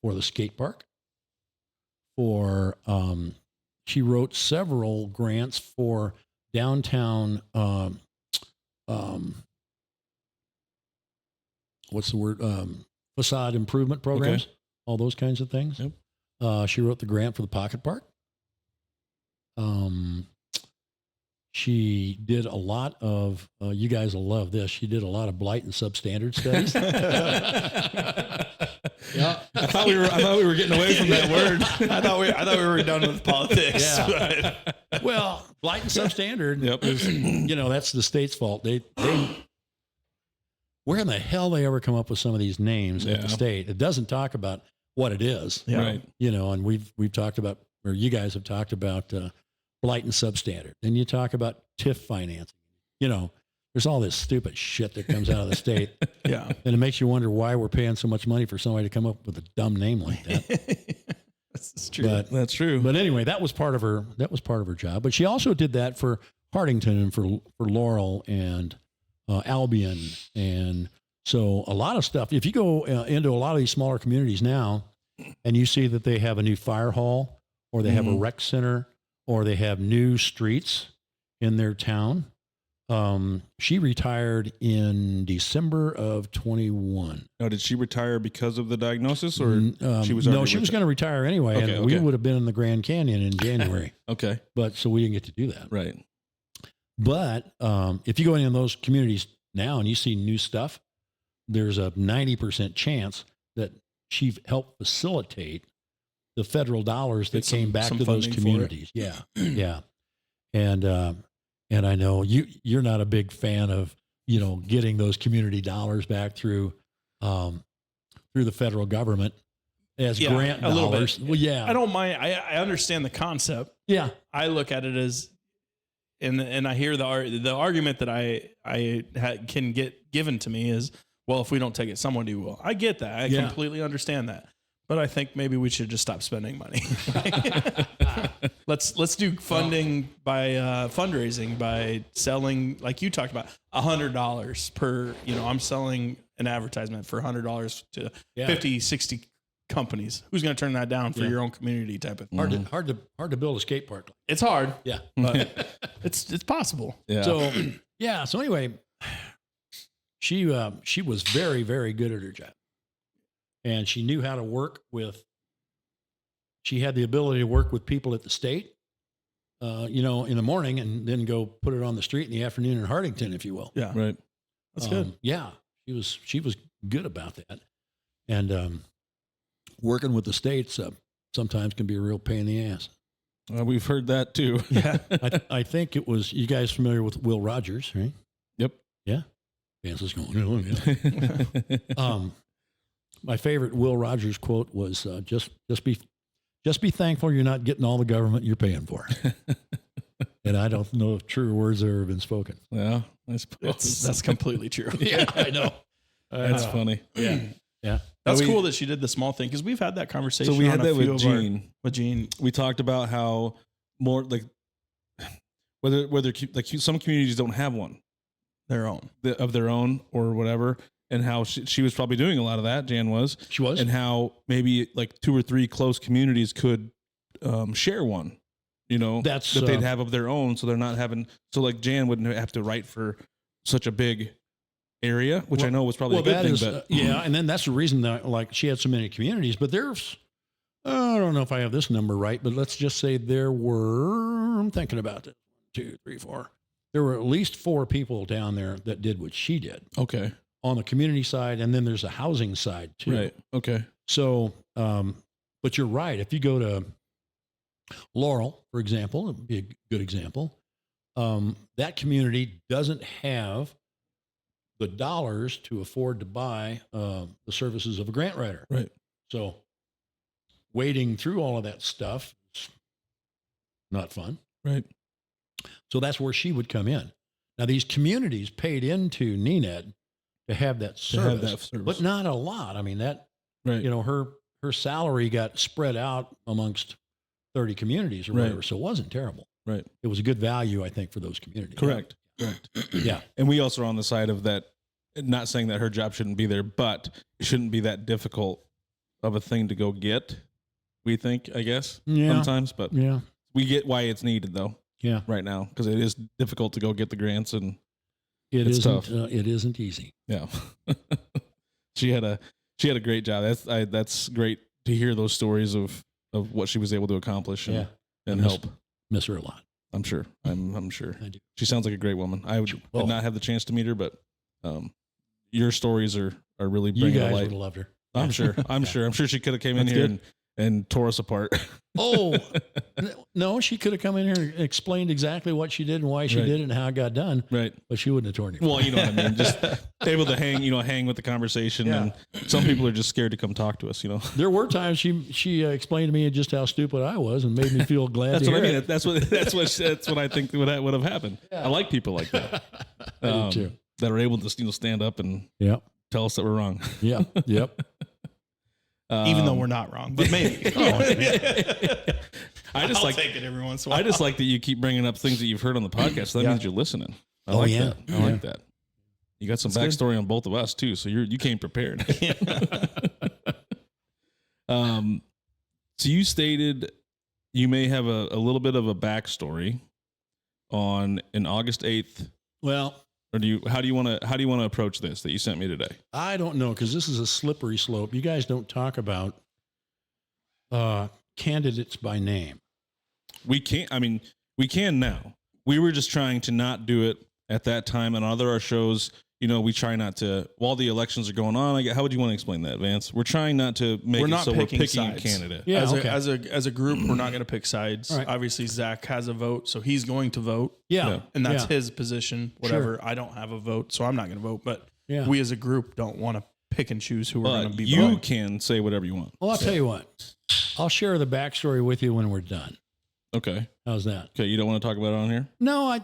for the skate park, she wrote several grants for downtown, what's the word? Facade improvement programs, all those kinds of things. Yep. She wrote the grant for the pocket park. She did a lot of, you guys will love this. She did a lot of blight and substandard studies. Yeah, I thought we were getting away from that word. I thought we were done with politics. Yeah. Well, blight and substandard is, that's the state's fault. They where in the hell they ever come up with some of these names at the state? It doesn't talk about what it is. Yeah. Right. You know, and we've talked about, or you guys have talked about blight and substandard. Then you talk about TIF financing. You know, there's all this stupid shit that comes out of the state. Yeah. And it makes you wonder why we're paying so much money for somebody to come up with a dumb name like that. That's true. But, That's true. but anyway, that was part of her job. But she also did that for Hardington and for Laurel and Albion. And so a lot of stuff, if you go into a lot of these smaller communities now and you see that they have a new fire hall or they have a rec center or they have new streets in their town. She retired in December of 21. Now, did she retire because of the diagnosis, or she was? No, she was going to retire anyway, Okay, and we would have been in the Grand Canyon in January. Okay, but so we didn't get to do that. right. But if you go into those communities now and you see new stuff, there's a 90% chance that she helped facilitate the federal dollars that came back to those communities. Yeah, yeah, and I know you're not a big fan of, you know, getting those community dollars back through the federal government as grant a little dollars. bit. Well, yeah, I don't mind. I understand the concept. Yeah, I look at it as, and I hear the argument that can get given to me is, well, if we don't take it, somebody will. I get that. I completely understand that. But I think maybe we should just stop spending money. Let's do funding by fundraising by selling, like you talked about, $100 per. You know, I'm selling an advertisement for $100 to 50, 60 companies. Who's going to turn that down for your own community type of thing? hard to build a skate park. It's hard. Yeah, but it's possible. Yeah. So so anyway, she was very, very good at her job. And she knew how to work with, she had the ability to work with people at the state, you know, in the morning and then go put it on the street in the afternoon in Hardington, if you will. Yeah. Right. That's good. Yeah. She was good about that. And working with the states sometimes can be a real pain in the ass. We've heard that too. Yeah. I think it was, you guys familiar with Will Rogers, right? Yep. Yeah. Vance is going, oh, yeah. My favorite Will Rogers quote was, just be thankful you're not getting all the government you're paying for. And I don't know if truer words have ever been spoken. Yeah, I suppose. That's completely true. Yeah, I know. That's funny. Yeah. Yeah. That's cool that she did the small thing, because we've had that conversation. So we had on a that few with of our- Gene. With Gene. We talked about how more like whether like some communities don't have one Their own. of their own or whatever, and how she was probably doing a lot of that. Jan was. She was. And how maybe like 2 or 3 close communities could share one, you know, That's, that they'd have of their own. So they're not having, so like Jan wouldn't have to write for such a big area, which I know was probably a good thing. But yeah. And then that's the reason that, like, she had so many communities, but there's, I don't know if I have this number right, but let's just say there were, I'm thinking about it, 2, 3, 4. There were at least 4 people down there that did what she did. okay. On the community side, and then there's a housing side too. Right. Okay. So, but you're right. If you go to Laurel, for example, it would be a good example. That community doesn't have the dollars to afford to buy the services of a grant writer. Right. So, wading through all of that stuff is not fun. Right. So that's where she would come in. Now, these communities paid into NENED to have that service, but not a lot. I mean, that, right. you know, her salary got spread out amongst 30 communities or whatever. So it wasn't terrible. Right. It was a good value, I think, for those communities. Correct. Correct. Yeah. And we also are on the side of that, not saying that her job shouldn't be there, but it shouldn't be that difficult of a thing to go get. We think, I guess, sometimes, but yeah, we get why it's needed though. Yeah. Right now, because it is difficult to go get the grants, and it's tough. It isn't easy. Yeah. she had a great job. That's great to hear those stories of what she was able to accomplish and help. Miss her a lot. I'm sure. I'm sure. I do. She sounds like a great woman. I did not have the chance to meet her, but your stories are really bringing You to guys light. would have loved her. I'm sure. I'm sure she could have came in That's here good. and tore us apart. Oh, no, she could have come in here and explained exactly what she did and why she Right. did it and how it got done. Right. But she wouldn't have torn it. Well, you know what I mean? Just able to hang with the conversation. Yeah. And some people are just scared to come talk to us, you know? There were times she explained to me just how stupid I was and made me feel glad That's to what I hear mean. it. That's what I think would have happened. Yeah. I like people like that. I do too. That are able to stand up and Yep. tell us that we're wrong. Yeah. Yep. Even though we're not wrong, but maybe. I just I'll like take it every once in a while. I just like that you keep bringing up things that you've heard on the podcast. So that means you're listening. I Oh, like yeah. that. I like that. You got some That's backstory on both of us too, so you came prepared. So you stated you may have a little bit of a backstory on an August 8th, Well, or how do you want to approach this that you sent me today? I don't know, because this is a slippery slope. You guys don't talk about candidates by name. We can't. I mean, we can now. We were just trying to not do it at that time, and on other our shows, you know, we try not to. While the elections are going on, how would you want to explain that, Vance? We're trying not to make We're it not so we're picking picking a sides. candidate. Yeah, as a group, we're not going to pick sides. All right. Obviously, Zach has a vote, so he's going to vote, Yeah. Yeah. and that's Yeah. his position. Whatever. I don't have a vote, so I'm not going to vote. But Yeah. we as a group don't want to pick and choose who we're going But to be you voting. can say whatever you want. Well, I'll tell you what. I'll share the backstory with you when we're done. Okay. How's that? Okay. You don't want to talk about it on here? No, I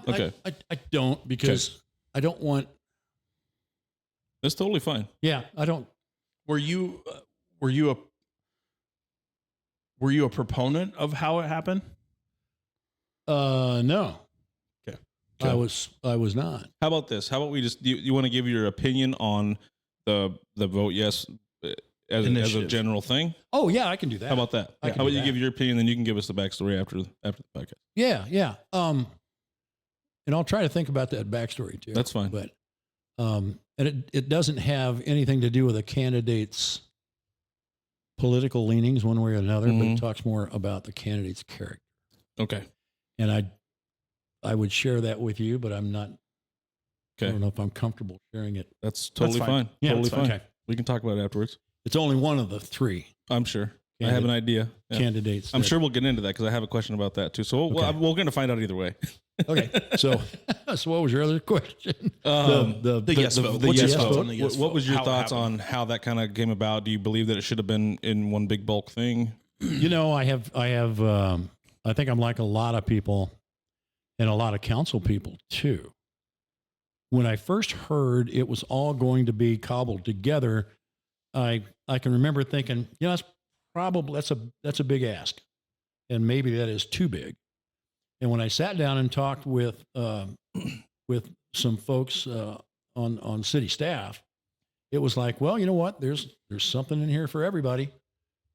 don't, because I don't want. That's totally fine. Yeah, I don't. Were you a proponent of how it happened? No. Okay. I was not. How about this? How about we just you want to give your opinion on the vote yes as a Initiative. general thing? Oh yeah, I can do that. How about that? I How can about do you that. give your opinion, then you can give us the backstory after the podcast. Yeah. And I'll try to think about that backstory too. That's fine. But and it doesn't have anything to do with a candidate's political leanings one way or another, but Mhm. it talks more about the candidate's character. Okay. And I would share that with you, but I'm not. I Okay. don't know if I'm comfortable sharing it. That's totally fine. fine. Yeah, Totally that's fine. okay. We can talk about it afterwards. It's only one of the three I'm sure. I have an idea. Yeah. candidates. I'm that- sure we'll get into that because I have a question about that too. So Okay. we're going to find out either way. Okay. So what was your other question? The yes vote. The What's yes your thoughts vote. on the yes What vote? was your How it thoughts happened? on how that kind of came about? Do you believe that it should have been in one big bulk thing? You know, I think I'm like a lot of people and a lot of council people too. When I first heard it was all going to be cobbled together, I can remember thinking, that's a big ask. And maybe that is too big. And when I sat down and talked with some folks on city staff, it was like, well, you know what? There's something in here for everybody.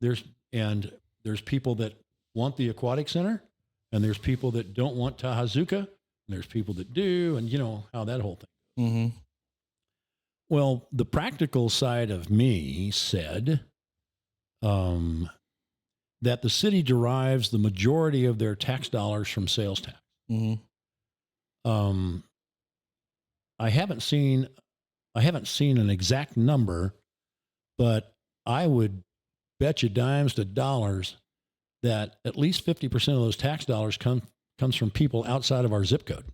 There's people that want the aquatic center, and there's people that don't want Tahazuka, and there's people that do, and you know how that whole thing. Mm-hmm. Well, the practical side of me said that the city derives the majority of their tax dollars from sales tax. Mm-hmm. I haven't seen an exact number, but I would bet you dimes to dollars that at least 50% of those tax dollars comes from people outside of our zip code.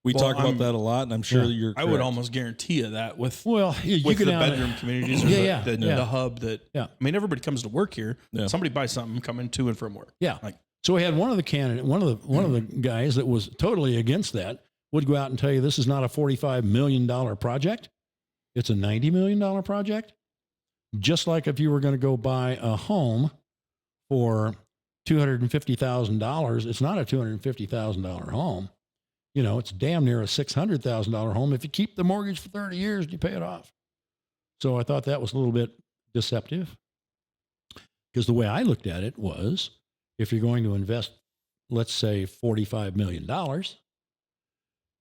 We Well, talk about I'm- that a lot, and I'm sure Yeah. you're I would correct. almost guarantee you that with Well, you with go the down bedroom communities, or Yeah, the yeah. hub that. Yeah. I mean, everybody comes to work here. Yeah. Somebody buys something coming to and from work. Yeah. Like- So we had one of the guys that was totally against that would go out and tell you this is not a $45 million project. It's a $90 million project. Just like if you were going to go buy a home for $250,000, it's not a $250,000 home. You know, it's damn near a $600,000 home if you keep the mortgage for 30 years and you pay it off. So I thought that was a little bit deceptive, because the way I looked at it was, if you're going to invest, let's say $45 million,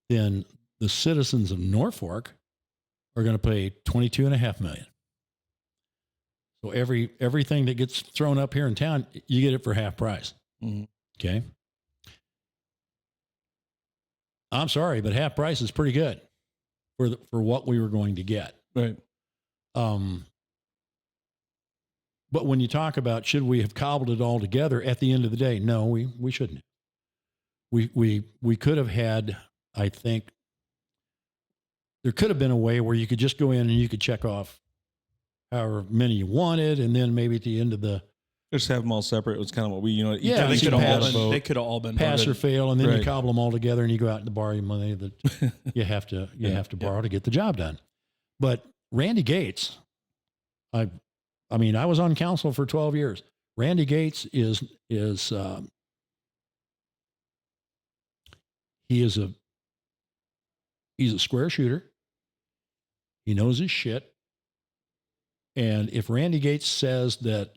then the citizens of Norfolk are going to pay $22.5 million. So everything that gets thrown up here in town, you get it for half price. Mhm. Okay. I'm sorry, but half price is pretty good for what we were going to get. Right. But when you talk about should we have cobbled it all together at the end of the day, no, we shouldn't. We could have had, I think, there could have been a way where you could just go in and you could check off however many you wanted, and then maybe at the end of the Just have them all separate. It was kind of what we, Yeah, they you could can have pass- all been. They could have all been pass or voted. fail, and then you Right. cobble them all together, and you go out and borrow your money that you have to borrow to get the job done. But Randy Gates, I mean, I was on council for 12 years. Randy Gates is he's a square shooter. He knows his shit. And if Randy Gates says that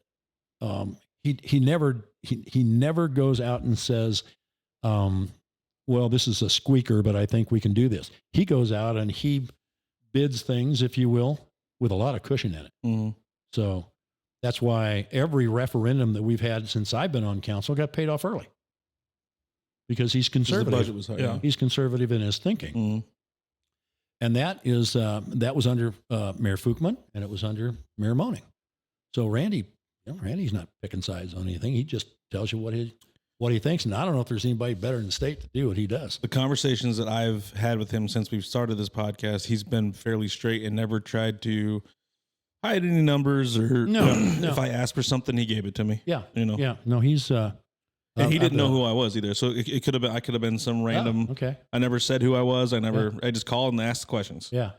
he never goes out and says, well, this is a squeaker, but I think we can do this. He goes out and he bids things, if you will, with a lot of cushion in it. Mm-hmm. So that's why every referendum that we've had since I've been on council got paid off early, because he's The conservative. budget was high. Yeah. He's conservative in his thinking. Mm-hmm. And that was under Mayor Fuchman, and it was under Mayor Moaning. So Randy's not picking sides on anything. He just tells you what he thinks. And I don't know if there's anybody better in the state to do what he does. The conversations that I've had with him since we've started this podcast, he's been fairly straight and never tried to hide any numbers or No. If I asked for something, he gave it to me. Yeah. You know? Yeah. No, he's And he didn't know who I was either. So it could have been, I could have been some random. Oh, okay. I never said who I was. I just called and asked questions. Yeah.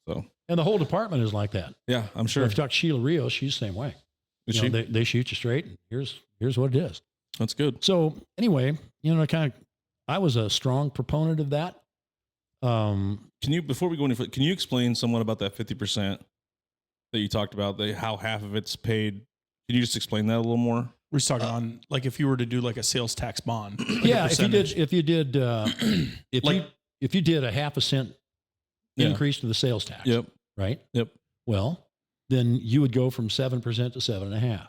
So, And the whole department is like that. yeah, I'm sure. If you talk to Sheila Rios, she's the same way. Is You know, she? they shoot you straight, and here's what it is. That's good. So anyway, I was a strong proponent of that. Can you, before we go any further, can you explain somewhat about that 50% that you talked about, how half of it's paid? Can you just explain that a little more? We're just talking on like if you were to do like a sales tax bond. Like Yeah, a percentage. if you did if you did a 0.5 cent Yeah. increase to the sales tax, Yep. right? Yep. Well, then you would go from 7% to 7.5%.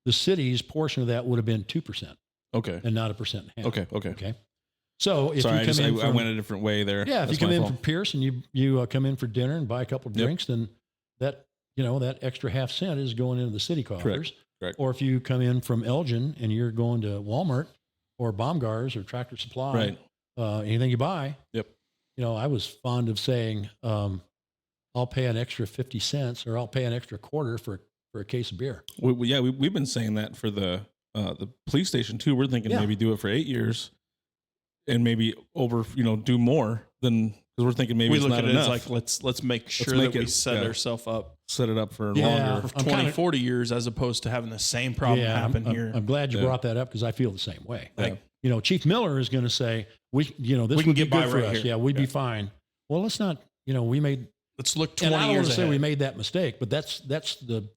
The city's portion of that would have been 2% Okay. and not 1.5%. Okay. Okay. Okay. So if Sorry, you come in I from, went a different way there. yeah, if That's you come my in fault. from Pierce and you come in for dinner and buy a couple of Yep. drinks, then that that extra 0.5 cent is going into the city coffers. Correct. Or if you come in from Elgin and you're going to Walmart or Baumgars or Tractor Supply, Right. Anything you buy. Yep. I was fond of saying, I'll pay an extra 50 cents or I'll pay an extra quarter for a case of beer. We've been saying that for the police station too. We're thinking Yeah. maybe do it for 8 years and maybe do more than, because we're thinking maybe we it's look not at it enough. as like let's make sure make that we it- set yeah. ourselves up Set it up for Yeah. longer. for I'm 20, kinda- 40 years as opposed to having the same problem happen I'm, here. I'm glad you Yeah. brought that up because I feel the same way. Yeah. Chief Miller is going to say, this We can would be get by good for right us. here. Yeah, we'd be Yeah. fine. Well, let's not, we made, Let's look and 20 I don't want years to say ahead. we made that mistake, but that's the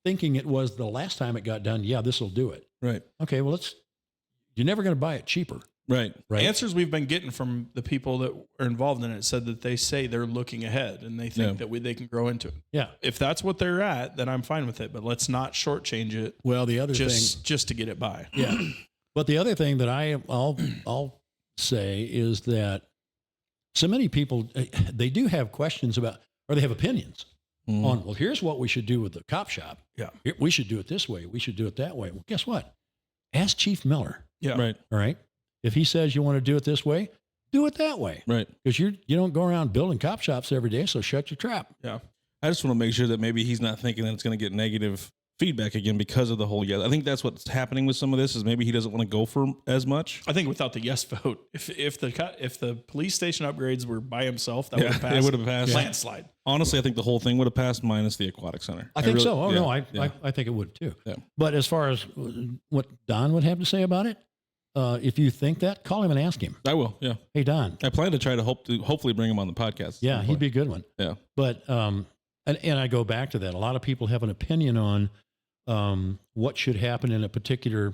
thinking it was the last time it got done. Yeah, this will do it. Right. Okay, well, you're never going to buy it cheaper. Right. Right. Answers we've been getting from the people that are involved in it said that they say they're looking ahead and they think that they can grow into it. Yeah. If that's what they're at, then I'm fine with it. But let's not shortchange it Well, the other thing, just to get it by. yeah. But the other thing that I'll say is that so many people, they do have questions about, or they have opinions Mhm. on, well, here's what we should do with the cop shop. Yeah. We should do it this way. We should do it that way. Well, guess what? Ask Chief Miller. Yeah. Right. All right. If he says you want to do it this way, do it that way. Right. Because you don't go around building cop shops every day. So shut your trap. Yeah. I just want to make sure that maybe he's not thinking that it's going to get negative feedback again because of the whole I think that's what's happening with some of this is maybe he doesn't want to go for as much. I think without the yes vote, if the police station upgrades were by himself, that would have passed. It would have passed. Landslide. Honestly, I think the whole thing would have passed minus the aquatic center. I think really- so. Oh, yeah, no, I think it would too. Yeah. But as far as what Don would have to say about it, if you think that, call him and ask him. I will. Yeah. Hey, Don. I plan to try to hopefully bring him on the podcast. at Yeah, some he'd point. be a good one. Yeah. But and I go back to that. A lot of people have an opinion on what should happen in a particular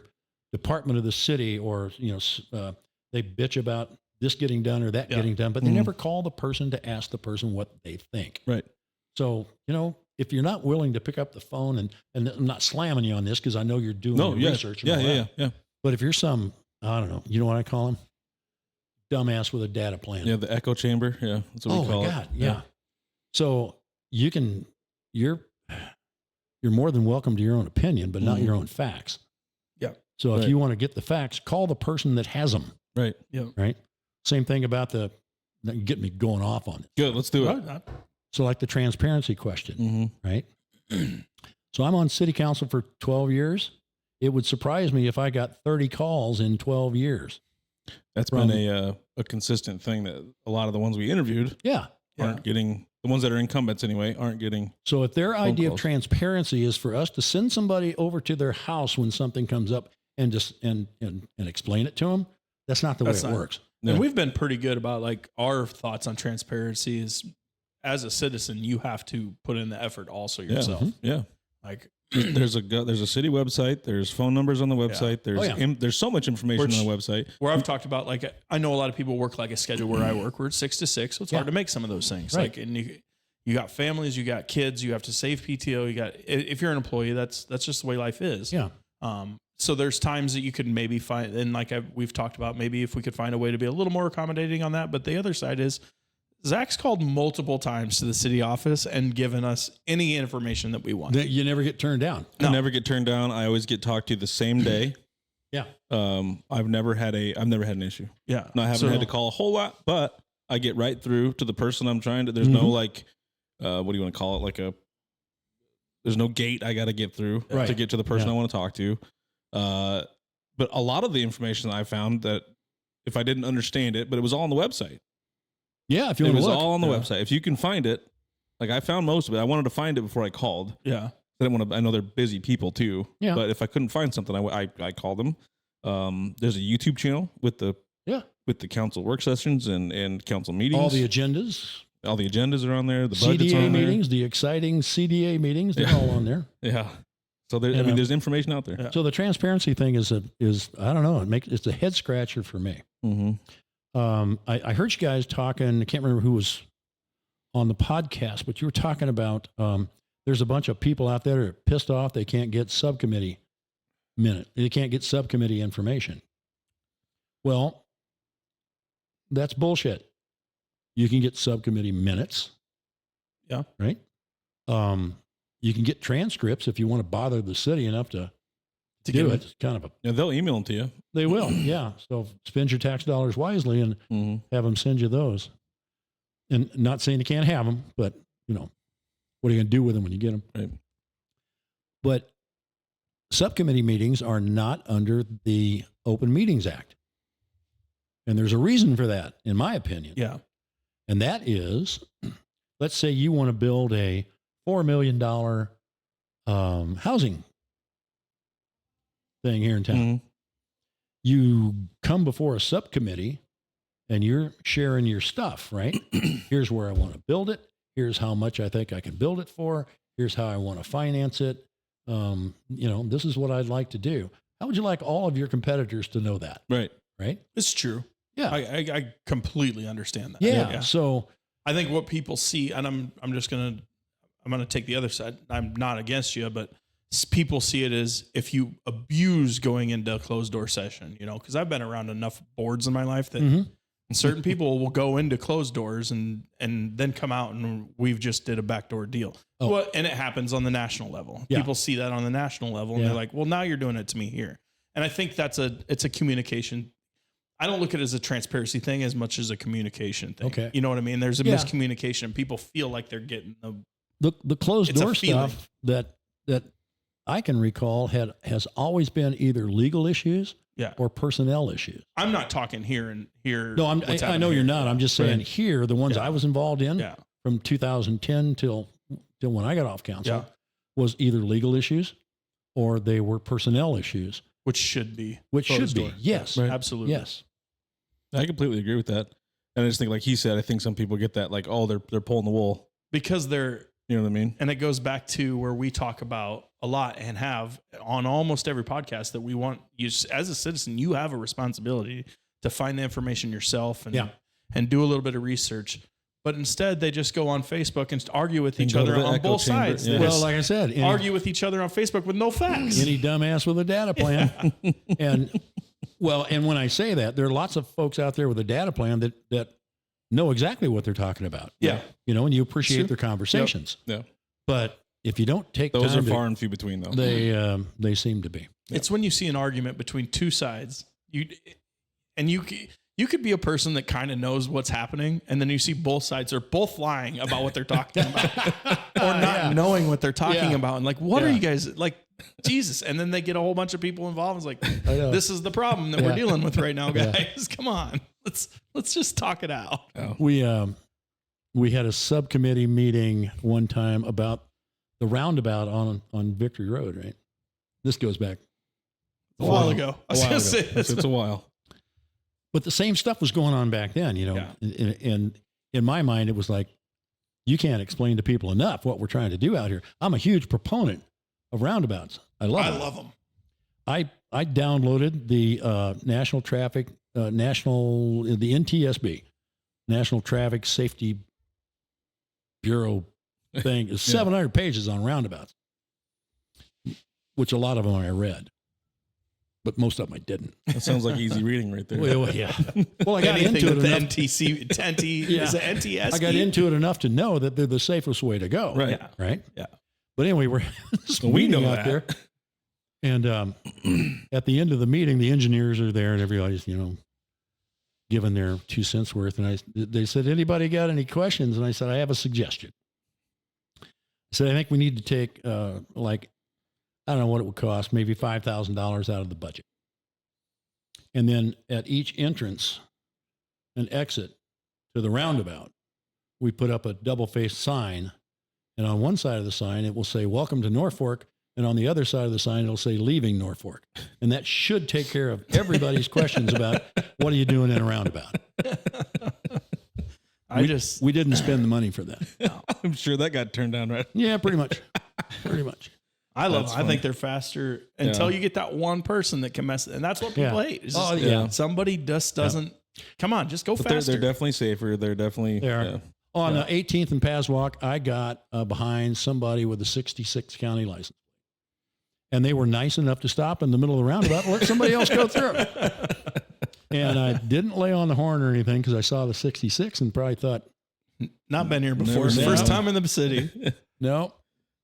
department of the city, or they bitch about this getting done or that getting done, but they Mhm. never call the person to ask the person what they think. Right. So if you're not willing to pick up the phone, and I'm not slamming you on this because I know you're doing No. your Yeah. research. And Yeah. all Yeah. that. Yeah. But if you're some, I don't know, you know what I call him? Dumbass with a data plan. Yeah. The echo chamber. Yeah. That's what Oh we call my it. God. Yeah. So you're you're more than welcome to your own opinion, but not your own facts. Yeah. So if Right. you want to get the facts, call the person that has them. Right. Yeah. Right. Same thing about get me going off on it. Good. Let's do it. So like the transparency question, Mm-hmm. right? So I'm on city council for 12 years. It would surprise me if I got 30 calls in 12 years. That's been a consistent thing that a lot of the ones we interviewed aren't getting. The ones that are incumbents anyway aren't getting. So if their idea calls. of transparency is for us to send somebody over to their house when something comes up and just and explain it to them, that's not the way it works. No. And we've been pretty good about like our thoughts on transparency is as a citizen, you have to put in the effort also yourself. Yeah. Like there's a city website. There's phone numbers on the website. There's so much information on the website. Where I've talked about, like, I know a lot of people work like a schedule where I work, where it's 6 to 6. So it's hard to make some of those things. Right. Like, and you got families, you got kids, you have to save PTO. If you're an employee, that's just the way life is. Yeah. So there's times that you could maybe find, and like we've talked about, maybe if we could find a way to be a little more accommodating on that. But the other side is Zach's called multiple times to the city office and given us any information that we want. That you never get turned down. I never get turned down. I always get talked to the same day. Yeah. I've never had an issue. Yeah. No, I haven't had to call a whole lot, but I get right through to the person I'm trying to. There's no like, what do you want to call it? Like there's no gate I got to get through to get to the person I want to talk to. But a lot of the information I found that if I didn't understand it, but it was all on the website. Yeah, if you It want was to look. all on the website. If you can find it, like I found most of it. I wanted to find it before I called. Yeah. I didn't want to. I know they're busy people too. Yeah. But if I couldn't find something, I called them. There's a YouTube channel with the council work sessions and council meetings. All the agendas. All the agendas are on there. The budget's CDA on there. meetings, the exciting CDA meetings, they're all on there. Yeah. So there's information out there. Yeah. So the transparency thing is I don't know, it's a head scratcher for me. Mm-hmm. I heard you guys talking, I can't remember who was on the podcast, but you were talking about there's a bunch of people out there that are pissed off they can't get subcommittee they can't get subcommittee information. Well, that's bullshit. You can get subcommittee minutes. Yeah. Right? You can get transcripts if you want to bother the city enough to do it. It's kind of Yeah, they'll email them to you. they will, yeah. So spend your tax dollars wisely and have them send you those. And not saying you can't have them, but what are you going to do with them when you get them? Right. But subcommittee meetings are not under the Open Meetings Act. And there's a reason for that, in my opinion. Yeah. And that is, let's say you want to build a $4 million housing thing here in town. Mm-hmm. You come before a subcommittee and you're sharing your stuff, right? Here's where I want to build it. Here's how much I think I can build it for. Here's how I want to finance it. This is what I'd like to do. How would you like all of your competitors to know that? Right. Right? It's true. Yeah. I completely understand that. Yeah. So I think what people see, and I'm going to take the other side. I'm not against you, but people see it as if you abuse going into a closed door session, because I've been around enough boards in my life that certain people will go into closed doors and then come out and we've just did a backdoor deal. Oh. Well, and it happens on the national level. Yeah. People see that on the national level and they're like, well, now you're doing it to me here. And I think it's a communication. I don't look at it as a transparency thing as much as a communication thing. Okay. You know what I mean? There's a miscommunication and people feel like they're getting the closed It's a door feeling. stuff that I can recall has always been either legal issues or personnel issues. I'm not talking here. No, I know you're not. I'm just saying here, the ones I was involved in from 2010 till when I got off council was either legal issues or they were personnel issues. Which should be. Yes. Right. Absolutely. Yes. I completely agree with that. And I just think, like he said, I think some people get that, like, oh, they're pulling the wool. Because they're, you know what I mean? and it goes back to where we talk about a lot and have on almost every podcast that we want you as a citizen, you have a responsibility to find the information yourself and do a little bit of research. But instead, they just go on Facebook and argue with each other on both sides. Yeah. They Well, just like I said, argue with each other on Facebook with no facts. any dumbass with a data plan. And when I say that, there are lots of folks out there with a data plan that know exactly what they're talking about. Yeah. And you appreciate their conversations. Yeah. But if you don't take those time are far and few between, though. they seem to be. It's when you see an argument between two sides, you could be a person that kind of knows what's happening, and then you see both sides are both lying about what they're talking about, or not knowing what they're talking about, and like, what are you guys like? Jesus! And then they get a whole bunch of people involved. It's like, this is the problem that we're dealing with right now, guys. Come on, let's just talk it out. We had a subcommittee meeting one time about the roundabout on Victory Road. Right, this goes back a while ago. It's a while. But the same stuff was going on back then, and in my mind, it was like, you can't explain to people enough what we're trying to do out here. I'm a huge proponent of roundabouts. I love them. I downloaded the the NTSB, National Traffic Safety Bureau thing. Is 700 pages on roundabouts, which a lot of them I read. But most of them I didn't. That sounds like easy reading right there. Well, yeah. Well, I got Anything into it with enough. the NTC, is it NTS? I got into it enough to know that they're the safest way to go. Right. Right. Yeah. But anyway, we're having this We know meeting out there, and at the end of the meeting, the engineers are there, and everybody's giving their 2 cents worth. And they said, "Anybody got any questions?" And I said, "I have a suggestion." I said, "I think we need to take I don't know what it would cost, maybe $5,000 out of the budget. And then at each entrance and exit to the roundabout, we put up a double-faced sign. And on one side of the sign, it will say, 'Welcome to Norfolk.' And on the other side of the sign, it'll say, 'Leaving Norfolk.' And that should take care of everybody's questions about what are you doing in a roundabout." We didn't spend the money for that. I'm sure that got turned down, right? Yeah, pretty much. Pretty much. I think they're faster until you get that one person that can mess it. And that's what people hate. It's just, somebody just doesn't. Come on, just go faster. They're definitely safer. They're definitely. They are. Yeah. On 18th and Paswalk, I got behind somebody with a 66 county license. And they were nice enough to stop in the middle of the roundabout and let somebody else go through. And I didn't lay on the horn or anything because I saw the 66 and probably thought, not been here before. First time in the city. No.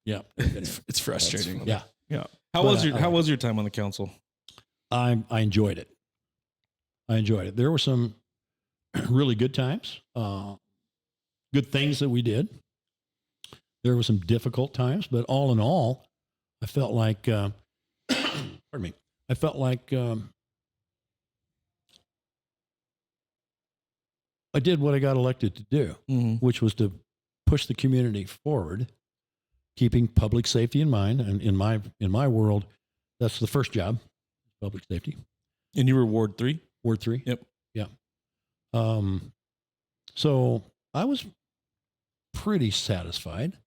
Yeah. It's frustrating. Yeah. Yeah. How was your time on the council? I enjoyed it. There were some really good times, good things that we did. There were some difficult times, but all in all, I felt like, pardon me, I felt like I did what I got elected to do, which was to push the community forward, keeping public safety in mind. And in my world, that's the first job, public safety. And you were Ward 3? Ward 3? Yep. Yeah. So I was pretty satisfied.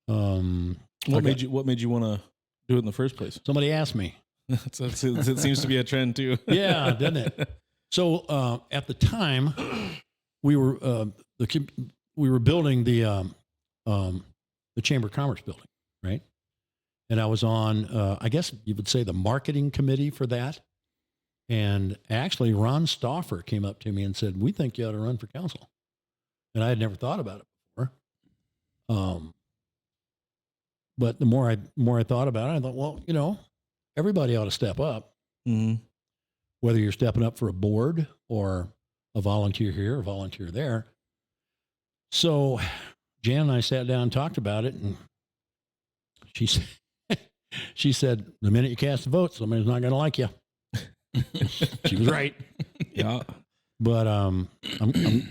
What made you want to do it in the first place? Somebody asked me. It seems to be a trend too. Yeah, doesn't it? So at the time, we were building the Chamber of Commerce building, right? And I was on, I guess you would say, the marketing committee for that. And actually, Ron Stauffer came up to me and said, "We think you ought to run for council." And I had never thought about it before. But the more I thought about it, I thought, well, everybody ought to step up. Mm-hmm. Whether you're stepping up for a board or a volunteer here or volunteer there. So Jan and I sat down and talked about it, and she said, "The minute you cast a vote, somebody's not going to like you." She was right. Yeah. But I'm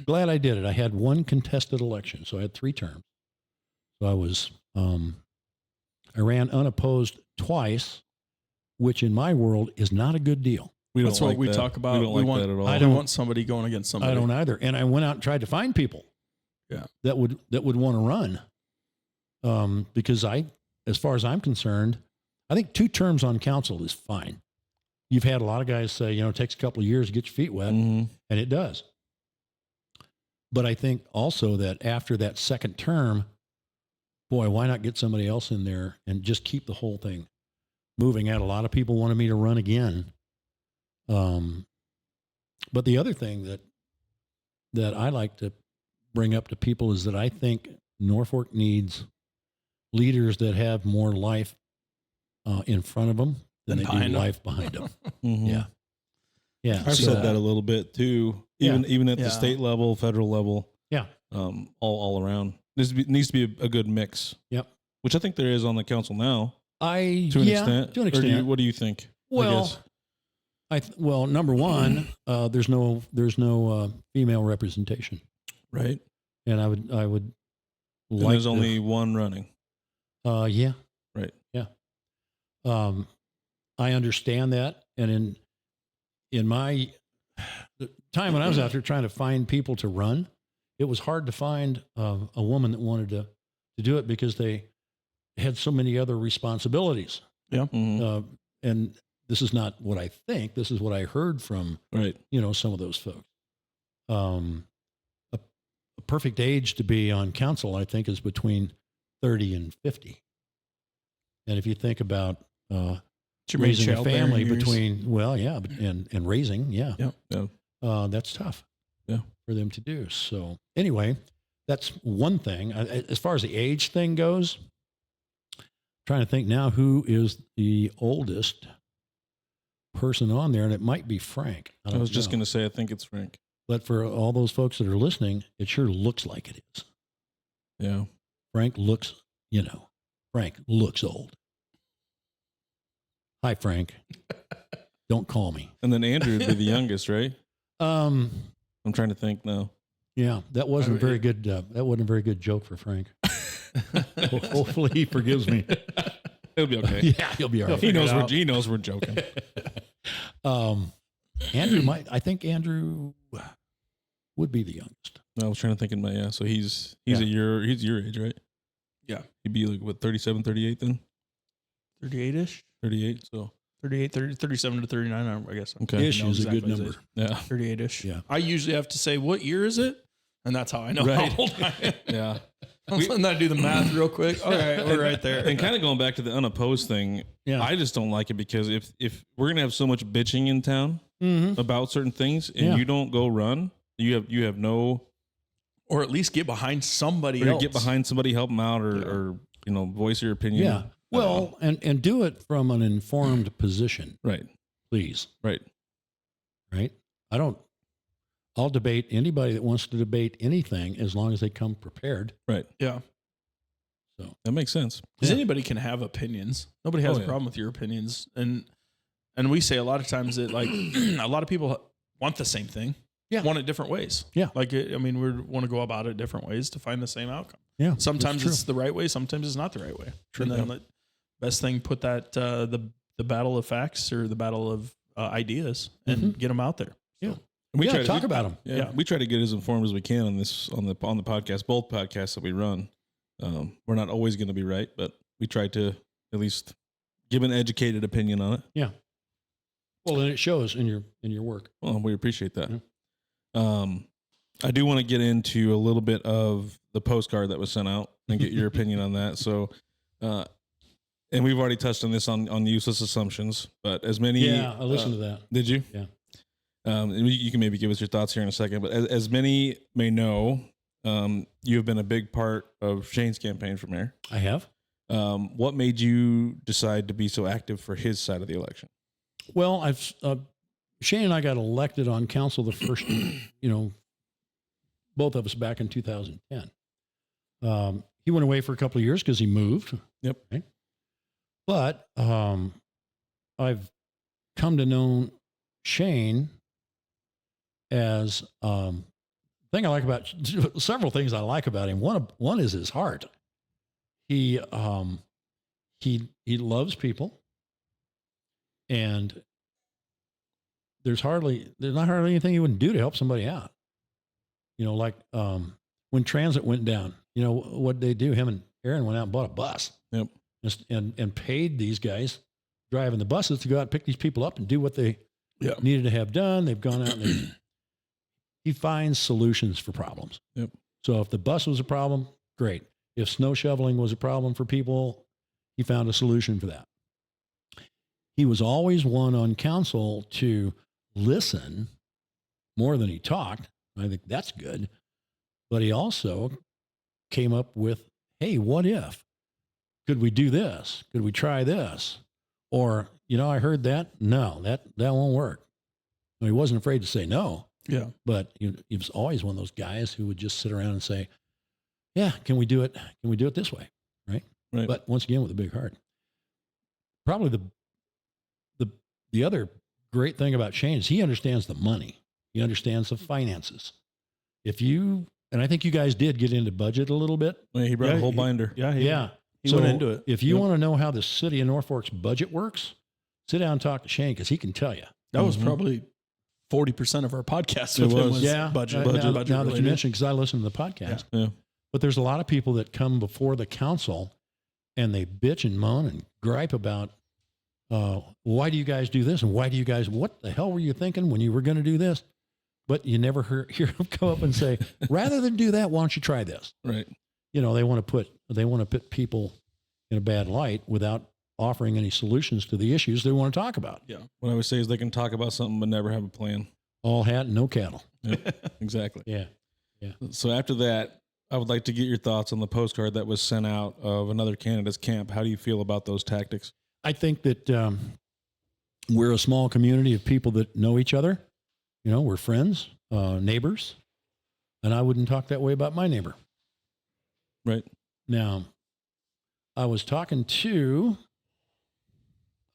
glad I did it. I had one contested election, so I had 3 terms. So I was I ran unopposed twice, which in my world is not a good deal. That's what we talk about. We don't like that at all. I don't want somebody going against somebody. I don't either. And I went out and tried to find people that would want to run. Because as far as I'm concerned, I think 2 terms on council is fine. You've had a lot of guys say, it takes a couple of years to get your feet wet, and it does. But I think also that after that second term, boy, why not get somebody else in there and just keep the whole thing moving? I had a lot of people wanted me to run again. But the other thing that I like to bring up to people is that I think Norfolk needs leaders that have more life in front of them than they do behind 'em. life behind them. Mhm. Yeah. Yeah. I've so- said that a little bit too, even at the state level, federal level. Yeah. All around. Needs to be a good mix. Yep. Which I think there is on the council now to an yeah, extent. to an Or extent. what do you think? I Well, guess? well, number one, there's no female representation, Right. and I would And like. there's only one running. Yeah. Right. Yeah. I understand that, and in my the time when I was out there trying to find people to run, it was hard to find a woman that wanted to do it because they had so many other responsibilities. Yeah. Mhm. And this is not what I think. This is what I heard from, Right. some of those folks. A perfect age to be on council, I think, is between 30 and 50. And if you think about raising a family between, and raising, that's tough. Yeah. For them to do. So anyway, that's one thing. As far as the age thing goes, I'm trying to think now who is the oldest person on there, and it might be Frank. I was just going to say, I think it's Frank. But for all those folks that are listening, it sure looks like it is. Yeah. Frank looks old. Hi, Frank. Don't call me. And then Andrew would be the youngest, right? I'm trying to think now. Yeah, that wasn't a very good. That wasn't a very good joke for Frank. Hopefully, he forgives me. He'll be okay. Yeah, he'll be all right. He knows we're joking. I think Andrew would be the youngest. I was trying to think in my so he's your age, right? Yeah. He'd be like what 37, 38 then? 38-ish? 38, so 38, 30, 37 to 39, I guess. okay. Ish is a good number. Yeah. 38-ish. Yeah. I usually have to say, what year is it? And that's how I know Right. how old I am. Yeah. And I do the math real quick. All right, we're right there. And kind of going back to the unopposed thing, Yeah. I just don't like it because if we're gonna have so much bitching in town about certain things and you don't go run, you have no, or at least get behind somebody or else. get behind somebody, help them out, or voice your opinion. Yeah. Well, and do it from an informed position, Right. please. Right. Right. I'll debate anybody that wants to debate anything as long as they come prepared. Right. Yeah. So That makes sense. Because anybody can have opinions. Nobody has a problem with your opinions. And we say a lot of times that like a lot of people want the same thing. Yeah. Want it different ways. Yeah. Like, we want to go about it different ways to find the same outcome. yeah, Sometimes that's it's the right way. Sometimes it's not the right way. True. And then best thing, put that, the battle of facts or the battle of ideas and get them out there. Yeah. We try to talk about them. Yeah, we try to get as informed as we can on the podcast, both podcasts that we run. We're not always going to be right, but we try to at least give an educated opinion on it. Yeah. Well, and it shows in your work. Well, we appreciate that. Yeah. I do want to get into a little bit of the postcard that was sent out and get your opinion on that. So, and we've already touched on this on useless assumptions, but as many. Yeah, I listened to that. Did you? Yeah. You can maybe give us your thoughts here in a second, but as many may know, you have been a big part of Shane's campaign for mayor. I have. What made you decide to be so active for his side of the election? Well, Shane and I got elected on council the first, both of us back in 2010. He went away for a couple of years because he moved. Yep. Right? But I've come to know Shane as thing I like about several things I like about him. One is his heart. He loves people, and there's not hardly anything he wouldn't do to help somebody out. Like when transit went down, what they do? Him and Aaron went out and bought a bus. Yep. And paid these guys driving the buses to go out and pick these people up and do what they needed to have done. They've gone out and he finds solutions for problems. Yep. So if the bus was a problem, great. If snow shoveling was a problem for people, he found a solution for that. He was always one on council to listen more than he talked. I think that's good. But he also came up with, hey, what if? could we do this? Could we try this? Or, I heard that. No, that won't work. He wasn't afraid to say no. Yeah. But he was always one of those guys who would just sit around and say, yeah, can we do it? Can we do it this way? Right. But once again, with a big heart. Probably the other great thing about Shane is he understands the money. He understands the finances. And I think you guys did get into budget a little bit. Yeah, he brought a whole binder. Yeah. He So went into it. if you want to know how the city of Norfolk's budget works, sit down and talk to Shane because he can tell you. That was probably 40% of our podcast. It with him was. budget. Now budget that you related. mentioned, because I listen to the podcast. Yeah. But there's a lot of people that come before the council and they bitch and moan and gripe about, why do you guys do this? And what the hell were you thinking when you were going to do this? But you never hear them come up and say, rather than do that, why don't you try this? Right. They want to put people in a bad light without offering any solutions to the issues they want to talk about. Yeah. What I always say is they can talk about something but never have a plan. All hat and no cattle. Yep, exactly. Yeah. So after that, I would like to get your thoughts on the postcard that was sent out of another candidate's camp. How do you feel about those tactics? I think that we're a small community of people that know each other. We're friends, neighbors, and I wouldn't talk that way about my neighbor. Right. Now, I was talking to,